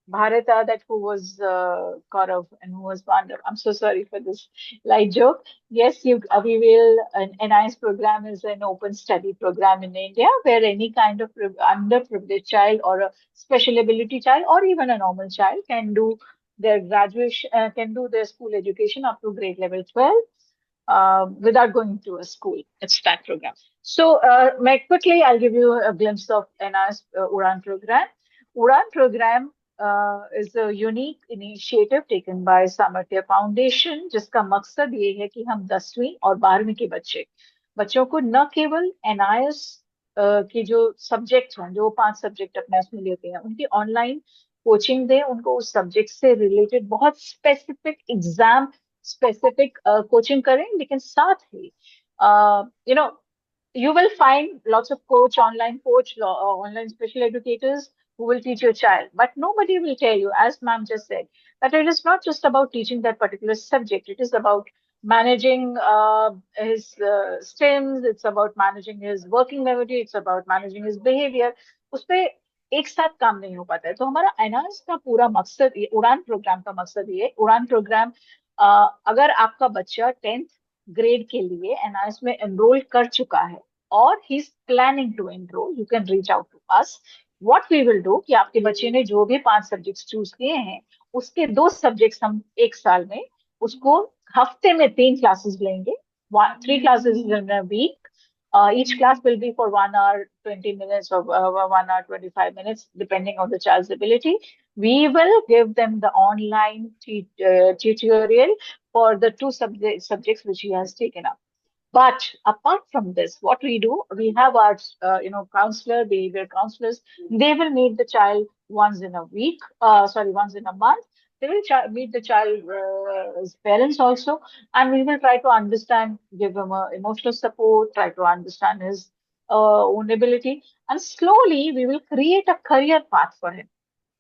Speaker 4: Bharata that who was Kaurav and who was Pandav. I'm so sorry for this light joke. Yes, we will. An NIS program is an open study program in India where any kind of underprivileged child or a special ability child or even a normal child can do their graduation, can do their school education up to grade level 12 without going to a school. It's that program. So, quickly, I'll give you a glimpse of NIS Udan program. Udan program is a unique initiative taken by Samarthya Foundation, जिसका मकसद ये है कि हम 10वीं और 12वीं के बच्चों को न केवल NIS की जो सब्जेक्ट हैं, जो 5 सब्जेक्ट अपने उसमें लेते हैं, उनकी ऑनलाइन कोचिंग दें, उनको उस सब्जेक्ट से रिलेटेड बहुत स्पेसिफिक एग्जाम स्पेसिफिक कोचिंग करें, लेकिन साथ ही you know you will find lots of online special educators who will teach your child, but nobody will tell you, as ma'am just said, that it is not just about teaching that particular subject. It is about managing his stems. It's about managing his working memory. It's about managing his behavior. उसपे एक साथ काम नहीं हो पाता है. तो हमारा एनआरएस का पूरा मकसद, ये उड़ान प्रोग्राम का मकसद ये उड़ान प्रोग्राम, अगर आपका बच्चा 10th ग्रेड के लिए एनआईएस में एनरोल कर चुका है और he is planning to enrol, you can reach out to us. What we will do कि आपके बच्चे ने जो भी 5 सब्जेक्ट्स चूज किए हैं उसके 2 सब्जेक्ट्स हम एक साल में उसको हफ्ते में 3 क्लासेस लेंगे. 3 classes in a week. Each class will be for 1 hour 20 minutes or 1 hour 25 minutes depending on the child's ability. We will give them the online tutorial for the 2 subjects which he has taken up. But apart from this, what we do, we have our counselor, behavior counselors. They will meet the child once in a week. Once in a month. They will meet the child's parents also, and we will try to understand, give him emotional support, try to understand his own ability, and slowly we will create a career path for him.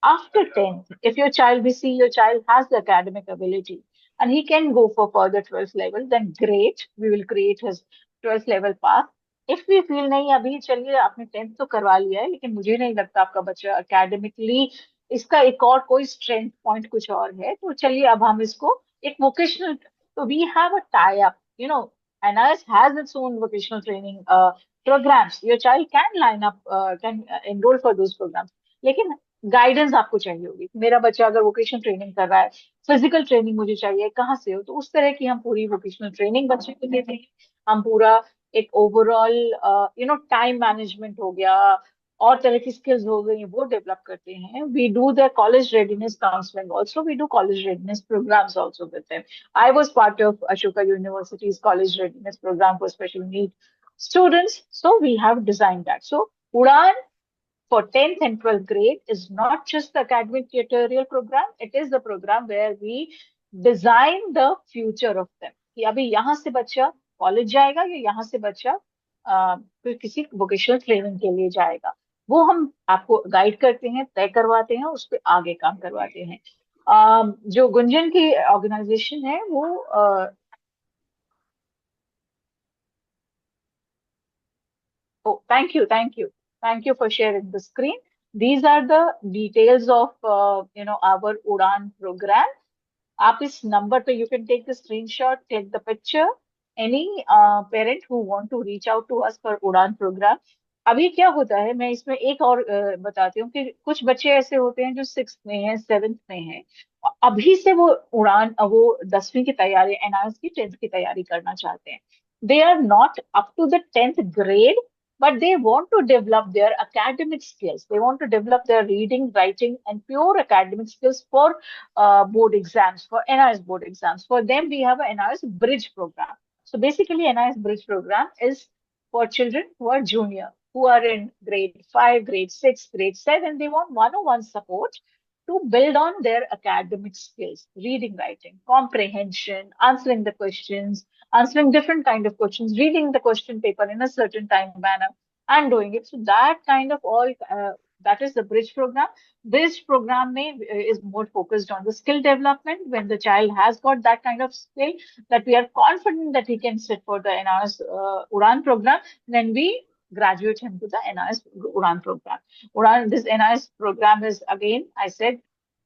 Speaker 4: After 10th, if we see your child has the academic ability and he can go for further 12th level, then great, we will create his 12th level path. If we feel नहीं, अभी चलिए आपने 10th तो करवा लिया है, लेकिन मुझे नहीं लगता आपका बच्चा academically इसका एक और कोई स्ट्रेंथ पॉइंट कुछ और है, तो चलिए अब हम इसको एक वोकेशनल, तो we have a tie up, you know, NIS has its own vocational training programs. Your child can line up, can enroll for those programs. लेकिन गाइडेंस आपको चाहिए होगी। मेरा बच्चा अगर वोकेशनल ट्रेनिंग कर रहा है, फिजिकल ट्रेनिंग मुझे चाहिए, कहाँ से हो, तो उस तरह की हम पूरी वोकेशनल ट्रेनिंग बच्चे को देते हैं। हम पूरा एक ओवरऑल टाइम मैनेजमेंट हो गया और तरह की स्किल्स हो गई वो डेवलप करते हैं। We do the college readiness counselling also, we do college readiness programs also with them. I was part of Ashoka University's college readiness program for special need students. So we have designed that. So Udan for 10th and 12th grade is not just the academic tutorial program. It is the program where we design the future of them. कि अभी यहाँ से बच्चा college जाएगा या यहाँ से बच्चा फिर किसी वोकेशनल ट्रेनिंग के लिए जाएगा, वो हम आपको गाइड करते हैं, तय करवाते हैं, उस पर आगे काम करवाते हैं। जो गुंजन की ऑर्गेनाइजेशन है वो oh, thank you for sharing the screen. These are the details of our Udan program. आप इस नंबर पे you can take the screenshot, take the picture. Any parent who want to reach out to us for उड़ान program. अभी क्या होता है, मैं इसमें एक और बताती हूँ कि कुछ बच्चे ऐसे होते हैं जो 6th में हैं, 7th में हैं, अभी से वो उड़ान वो 10वीं की तैयारी, NIS की 10th की तैयारी करना चाहते हैं। They are not up to the 10th grade, but they want to develop their academic skills. They want to develop their reading, writing, and pure academic skills for board exams, for NIS board exams. For them, we have a NIS Bridge program. So basically, NIS Bridge program is for children who are junior, who are in grade 5, grade 6, grade 7. They want one-on-one support to build on their academic skills, reading, writing, comprehension, answering the questions, answering different kind of questions, reading the question paper in a certain time manner, and doing it. So that kind of all, that is the bridge program. Bridge program is more focused on the skill development. When the child has got that kind of skill, that we are confident that he can sit for the NIS Udan program, then we graduate him to the NIS Udan program. Udan, this NIS program is, again, I said,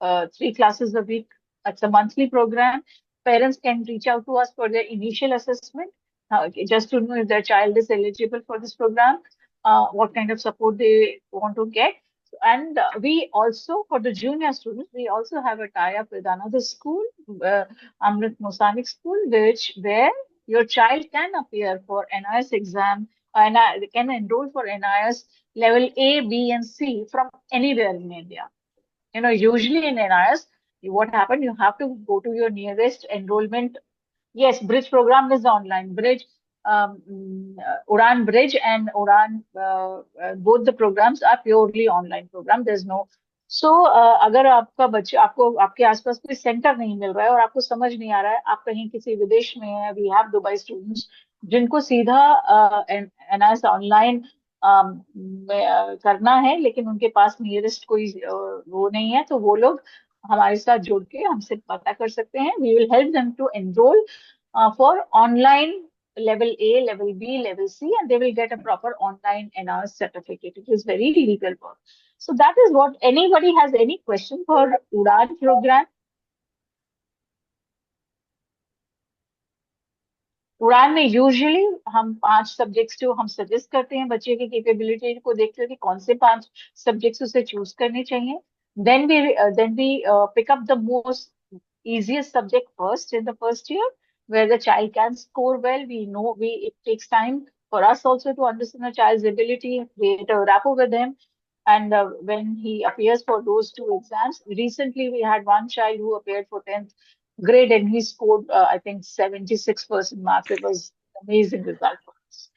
Speaker 4: 3 classes a week. It's a monthly program. Parents can reach out to us for their initial assessment, just to know if their child is eligible for this program, what kind of support they want to get. And we also, for the junior students, we also have a tie-up with another school, Amrit Musanic School, where your child can appear for NIS exam, and can enroll for NIS level A, B, and C from anywhere in India. Usually in NIS, what happened, you have to go to your nearest enrollment. Yes, Bridge program is online. Udan Bridge and Udan, both the programs are purely online program. There's no. So, अगर आपका बच्चा, आपको आपके आसपास कोई centre नहीं मिल रहा है और आपको समझ नहीं आ रहा है, आप कहीं किसी विदेश में हैं, वी हैव दुबई स्टूडेंट्स जिनको सीधा NIS ऑनलाइन करना है, लेकिन उनके पास नियरेस्ट कोई वो नहीं है, तो वो लोग हमारे साथ जुड़ के हमसे पता कर सकते हैं. We will help them to enrol for online level A, level B, level C, and they will get a proper online NIS certificate. It is very legal work. So that is what. Anybody has any question for Udan program? उड़ान में usually हम 5 subjects जो हम suggest करते हैं बच्चे की capability को देखते हुए कि कौन से 5 सब्जेक्ट्स उसे चूज करने चाहिए. then we pick up the most easiest subject first in the first year, where the child can score well. We know it takes time for us also to understand a child's ability, create a rapport with him. And when he appears for those 2 exams, recently we had one child who appeared for 10th grade and he scored, I think, 76% marks. It was amazing result for us.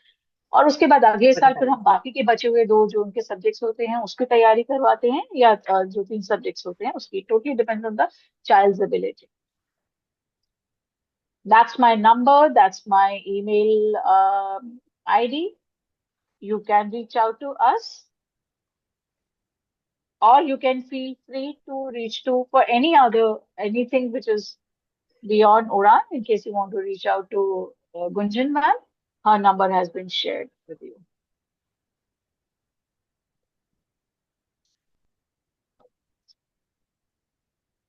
Speaker 4: और उसके बाद अगले साल फिर हम बाकी के बचे हुए 2 जो उनके सब्जेक्ट्स होते हैं उसकी तैयारी करवाते हैं, या जो 3 सब्जेक्ट्स होते हैं उसकी. Totally depend on the child's ability. That's my number. That's my email ID. You can reach out to us, or you can feel free to reach to for anything which is beyond Udan. In case you want to reach out to Gunjan ma'am, her number has been shared with you.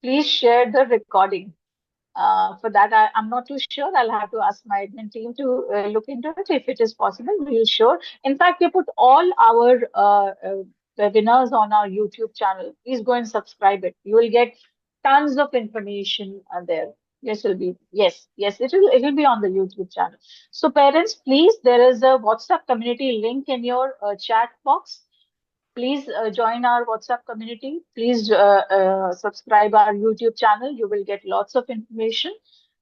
Speaker 4: please share the recording. For that, I'm not too sure. I'll have to ask my admin team to look into it. If it is possible, we'll sure. In fact, we put all our webinars on our YouTube channel. Please go and subscribe it. You will get tons of information there. Yes, will be yes. It will be on the YouTube channel. So parents, please, there is a WhatsApp community link in your chat box. Please join our WhatsApp community. Please subscribe our YouTube channel. You will get lots of information.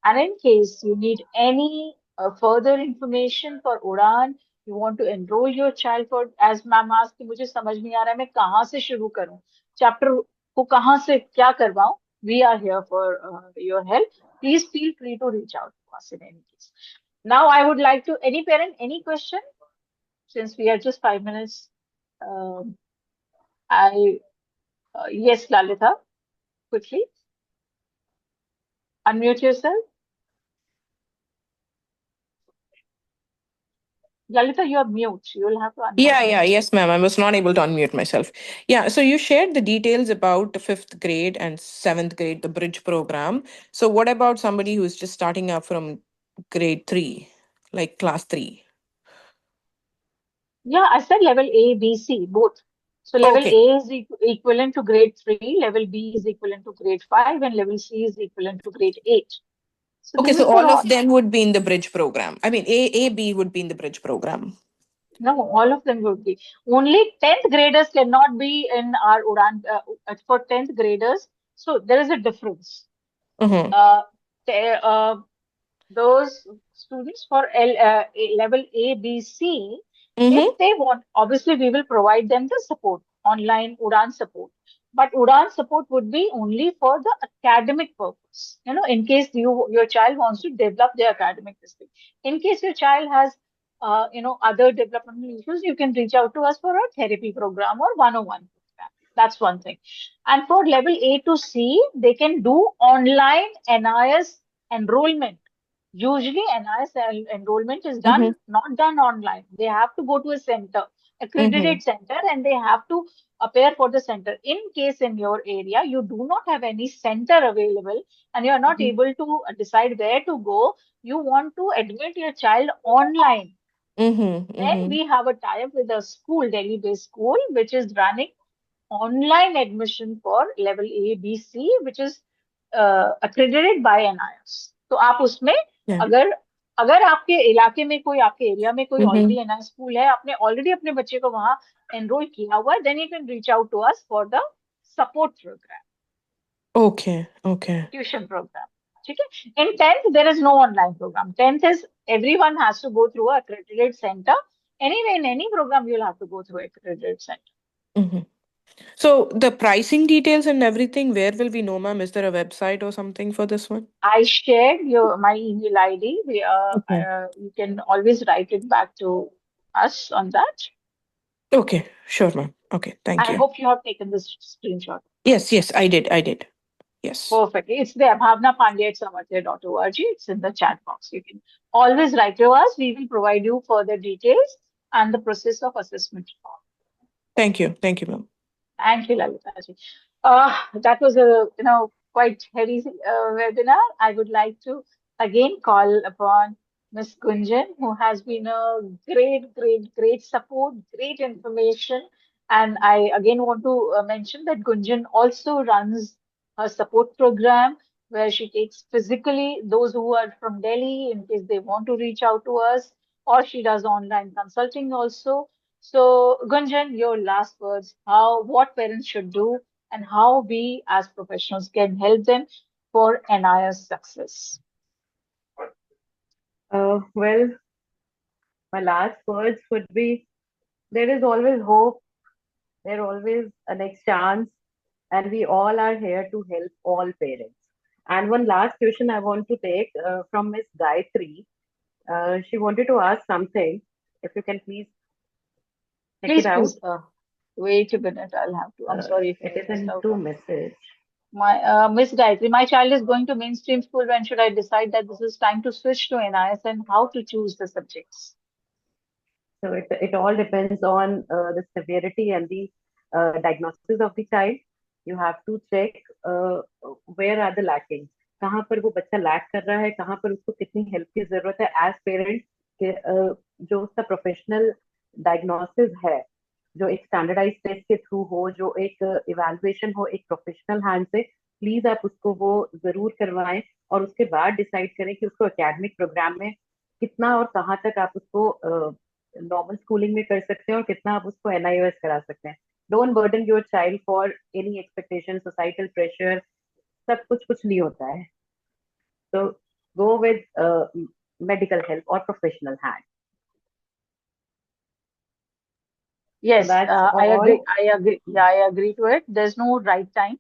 Speaker 4: And in case you need any further information for Udan, you want to enroll your child for, as ma'am asked, कि मुझे समझ नहीं आ रहा है मैं कहाँ से शुरू करूँ, chapter को कहाँ से क्या करवाऊँ. We are here for your help. Please feel free to reach out to us in any case. Now I would like to, any parent, any question? Since we are just 5 minutes. Yes, Lalita, quickly. Unmute yourself. Lalita, you're mute. You'll have to unmute.
Speaker 5: Yes, ma'am. I was not able to unmute myself. Yeah, so you shared the details about the 5th grade and 7th grade, the bridge program. So what about somebody who's just starting up from grade 3, like class 3?
Speaker 4: Yeah, I said level A, B, C, both. So level
Speaker 5: Okay.
Speaker 4: A is equivalent to grade 3, level B is equivalent to grade 5, and level C is equivalent to grade 8. So
Speaker 5: Okay,
Speaker 4: this
Speaker 5: so
Speaker 4: is for
Speaker 5: all of them would be in the bridge program. I mean, A, B would be in the bridge program.
Speaker 4: No, all of them would be. Only 10th graders cannot be in our Udan for 10th graders. So there is a difference.
Speaker 5: Mm-hmm.
Speaker 4: Those students for level A, B, C,
Speaker 5: Mm-hmm.
Speaker 4: if they want, obviously we will provide them the support, online Udan support. But Udan support would be only for the academic purpose. In case your child wants to develop their academic skill. In case your child has, other developmental issues, you can reach out to us for a therapy program or 101 program. That's one thing. And for level A to C, they can do online NIS enrollment. Usually, NIS enrollment is not done online. They have to go to a center, accredited center, and they have to appear for the center. In case in your area you do not have any center available and you are not able to decide where to go, you want to admit your child online. Then we have a tie-up with a school, Delhi-based school, which is running online admission for level A, B, C, which is accredited by NIS. तो आप उसमें अगर आपके इलाके में कोई, आपके area में कोई ऑलरेडी NIS स्कूल है, आपने ऑलरेडी अपने बच्चे को वहां एनरोल किया हुआ है, then you can reach out to us for the support program.
Speaker 5: Okay.
Speaker 4: Tuition program. ठीक है? In 10th, there is no online program. 10th is everyone has to go through a accredited center. Anyway, in any program, you'll have to go through accredited center.
Speaker 5: So the pricing details and everything, where will we know, ma'am? Is there a website or something for this one?
Speaker 4: I shared my email ID. You can always write it back to us on that.
Speaker 5: Okay, sure, ma'am. Okay, thank you.
Speaker 4: I hope you have taken this screenshot.
Speaker 5: Yes, I did. Yes.
Speaker 4: Perfect. It's there, bhavnapandya@samarthya.org. It's in the chat box. You can always write to us. We will provide you further details and the process of assessment.
Speaker 5: Thank you, ma'am.
Speaker 4: Thank you, Lalita ji. That was a quite heavy webinar. I would like to again call upon Ms. Gunjan, who has been a great support, great information. And I again want to mention that Gunjan also runs a support program where she takes physically those who are from Delhi in case they want to reach out to us, or she does online consulting also. So, Gunjan, your last words, what parents should do and how we as professionals can help them for NIS success.
Speaker 7: Well, my last words would be, there is always hope, there's always a next chance, and we all are here to help all parents. And one last question I want to take from Miss Gayatri. She wanted to ask something. If you can please check it out.
Speaker 4: Please, wait a minute. I'll have to. I'm sorry if
Speaker 7: it is into message.
Speaker 4: Miss Gayatri, my child is going to mainstream school. When should I decide that this is time to switch to NIS, and how to choose the subjects?
Speaker 7: So it all depends on the severity and the diagnosis of the child. You have to check where are the lacking, कहाँ पर वो बच्चा lack कर रहा है, कहाँ पर उसको कितनी हेल्प की जरूरत है एज पेरेंट्स के, जो उसका प्रोफेशनल डायग्नोसिस है, जो एक स्टैंडर्डाइज टेस्ट के थ्रू हो, जो एक इवैल्यूएशन हो एक प्रोफेशनल हैंड से, प्लीज आप उसको वो जरूर करवाएं, और उसके बाद डिसाइड करें कि उसको एकेडमिक प्रोग्राम में कितना और कहाँ तक आप उसको नॉर्मल स्कूलिंग में कर सकते हैं और कितना आप उसको एनआईओएस करा सकते हैं. Don't burden your child for any expectation, societal pressure, सब कुछ नहीं होता है. तो गो विद मेडिकल हेल्प और professional hand.
Speaker 4: Yes,
Speaker 7: That's
Speaker 4: I
Speaker 7: all.
Speaker 4: agree. I agree. Yeah, I agree to it. There's no right time.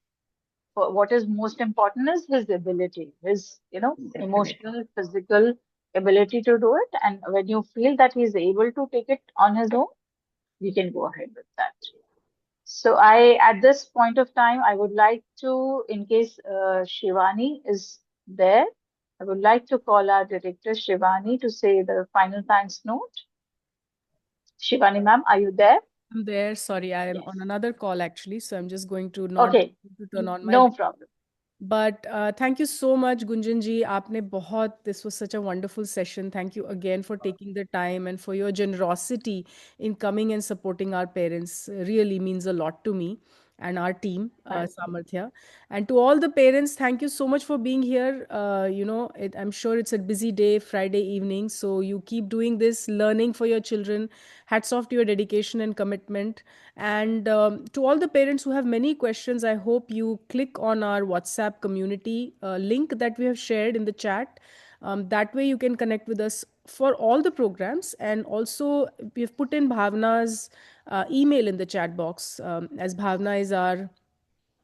Speaker 4: What is most important is his ability, his,
Speaker 7: Definitely.
Speaker 4: emotional, physical ability to do it. And when you feel that he's able to take it on his own, we can go ahead with that. So at this point of time, I would like to, in case Shivani is there, I would like to call our director Shivani to say the final thanks note. Shivani ma'am, are you there?
Speaker 1: I'm there. Sorry, I am
Speaker 4: Yes.
Speaker 1: on another call actually, so I'm just going to not
Speaker 4: Okay,
Speaker 1: to turn on my
Speaker 4: no problem.
Speaker 1: But thank you so much, Gunjan ji. आपने बहुत, this was such a wonderful session. Thank you again for taking the time and for your generosity in coming and supporting our parents. Really means a lot to me and our team,
Speaker 4: Right.
Speaker 1: Samarthya. And to all the parents, thank you so much for being here. I'm sure it's a busy day, Friday evening. So you keep doing this, learning for your children. Hats off to your dedication and commitment. And to all the parents who have many questions, I hope you click on our WhatsApp community link that we have shared in the chat. That way you can connect with us for all the programs. And also, we've put in Bhavna's email in the chat box, as Bhavna is our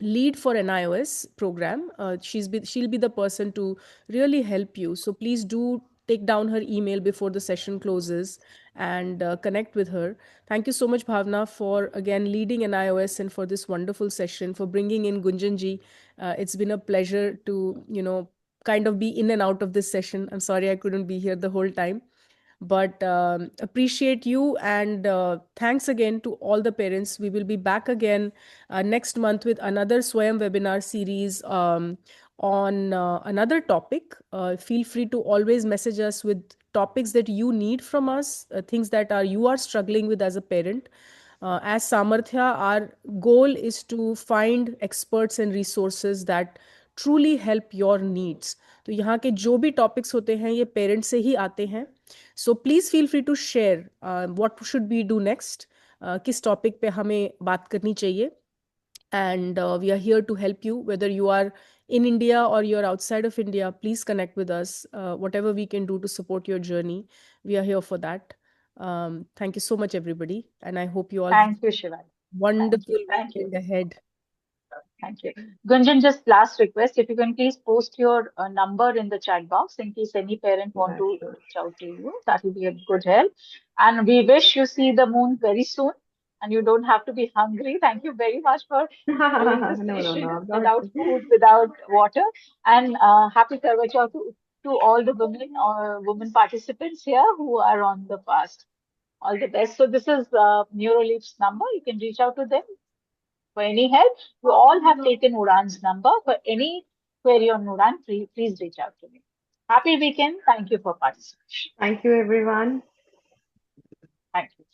Speaker 1: lead for an iOS program. She'll be the person to really help you. So please do take down her email before the session closes and connect with her. Thank you so much, Bhavna, for again leading an iOS and for this wonderful session, for bringing in Gunjanji. It's been a pleasure to, kind of be in and out of this session. I'm sorry I couldn't be here the whole time, but appreciate you, and thanks again to all the parents. We will be back again next month with another Swayam webinar series on another topic. Feel free to always message us with topics that you need from us, things that you are struggling with as a parent. As Samarthya, our goal is to find experts and resources that truly help your needs. तो यहाँ के जो भी topics होते हैं ये parents से ही आते हैं. So please feel free to share what should we do next, किस टॉपिक पे हमें बात करनी चाहिए. And we are here to help you, whether you are in India or you're outside of India. Please connect with us. Whatever we can do to support your journey, we are here for that. Thank you so much, everybody, and I hope you all have
Speaker 4: Thank you, Shivani.
Speaker 1: a wonderful
Speaker 4: Thank you.
Speaker 1: weekend ahead.
Speaker 4: Thank you. Gunjan, just last request, if you can please post your number in the chat box in case any parent want to reach out to you. That will be a good help. And we wish you see the moon very soon and you don't have to be hungry. Thank you very much for doing this
Speaker 7: No,
Speaker 4: session
Speaker 7: I'm not.
Speaker 4: without food, without water. And happy Karwa Chauth to all the women or women participants here who are on the fast. All the best. So this is Neuroleaf's number. You can reach out to them for any help. You all have taken Udan's number. For any query on Udan, please reach out to me. Happy weekend. Thank you for participation.
Speaker 7: Thank you, everyone.
Speaker 4: Thank you.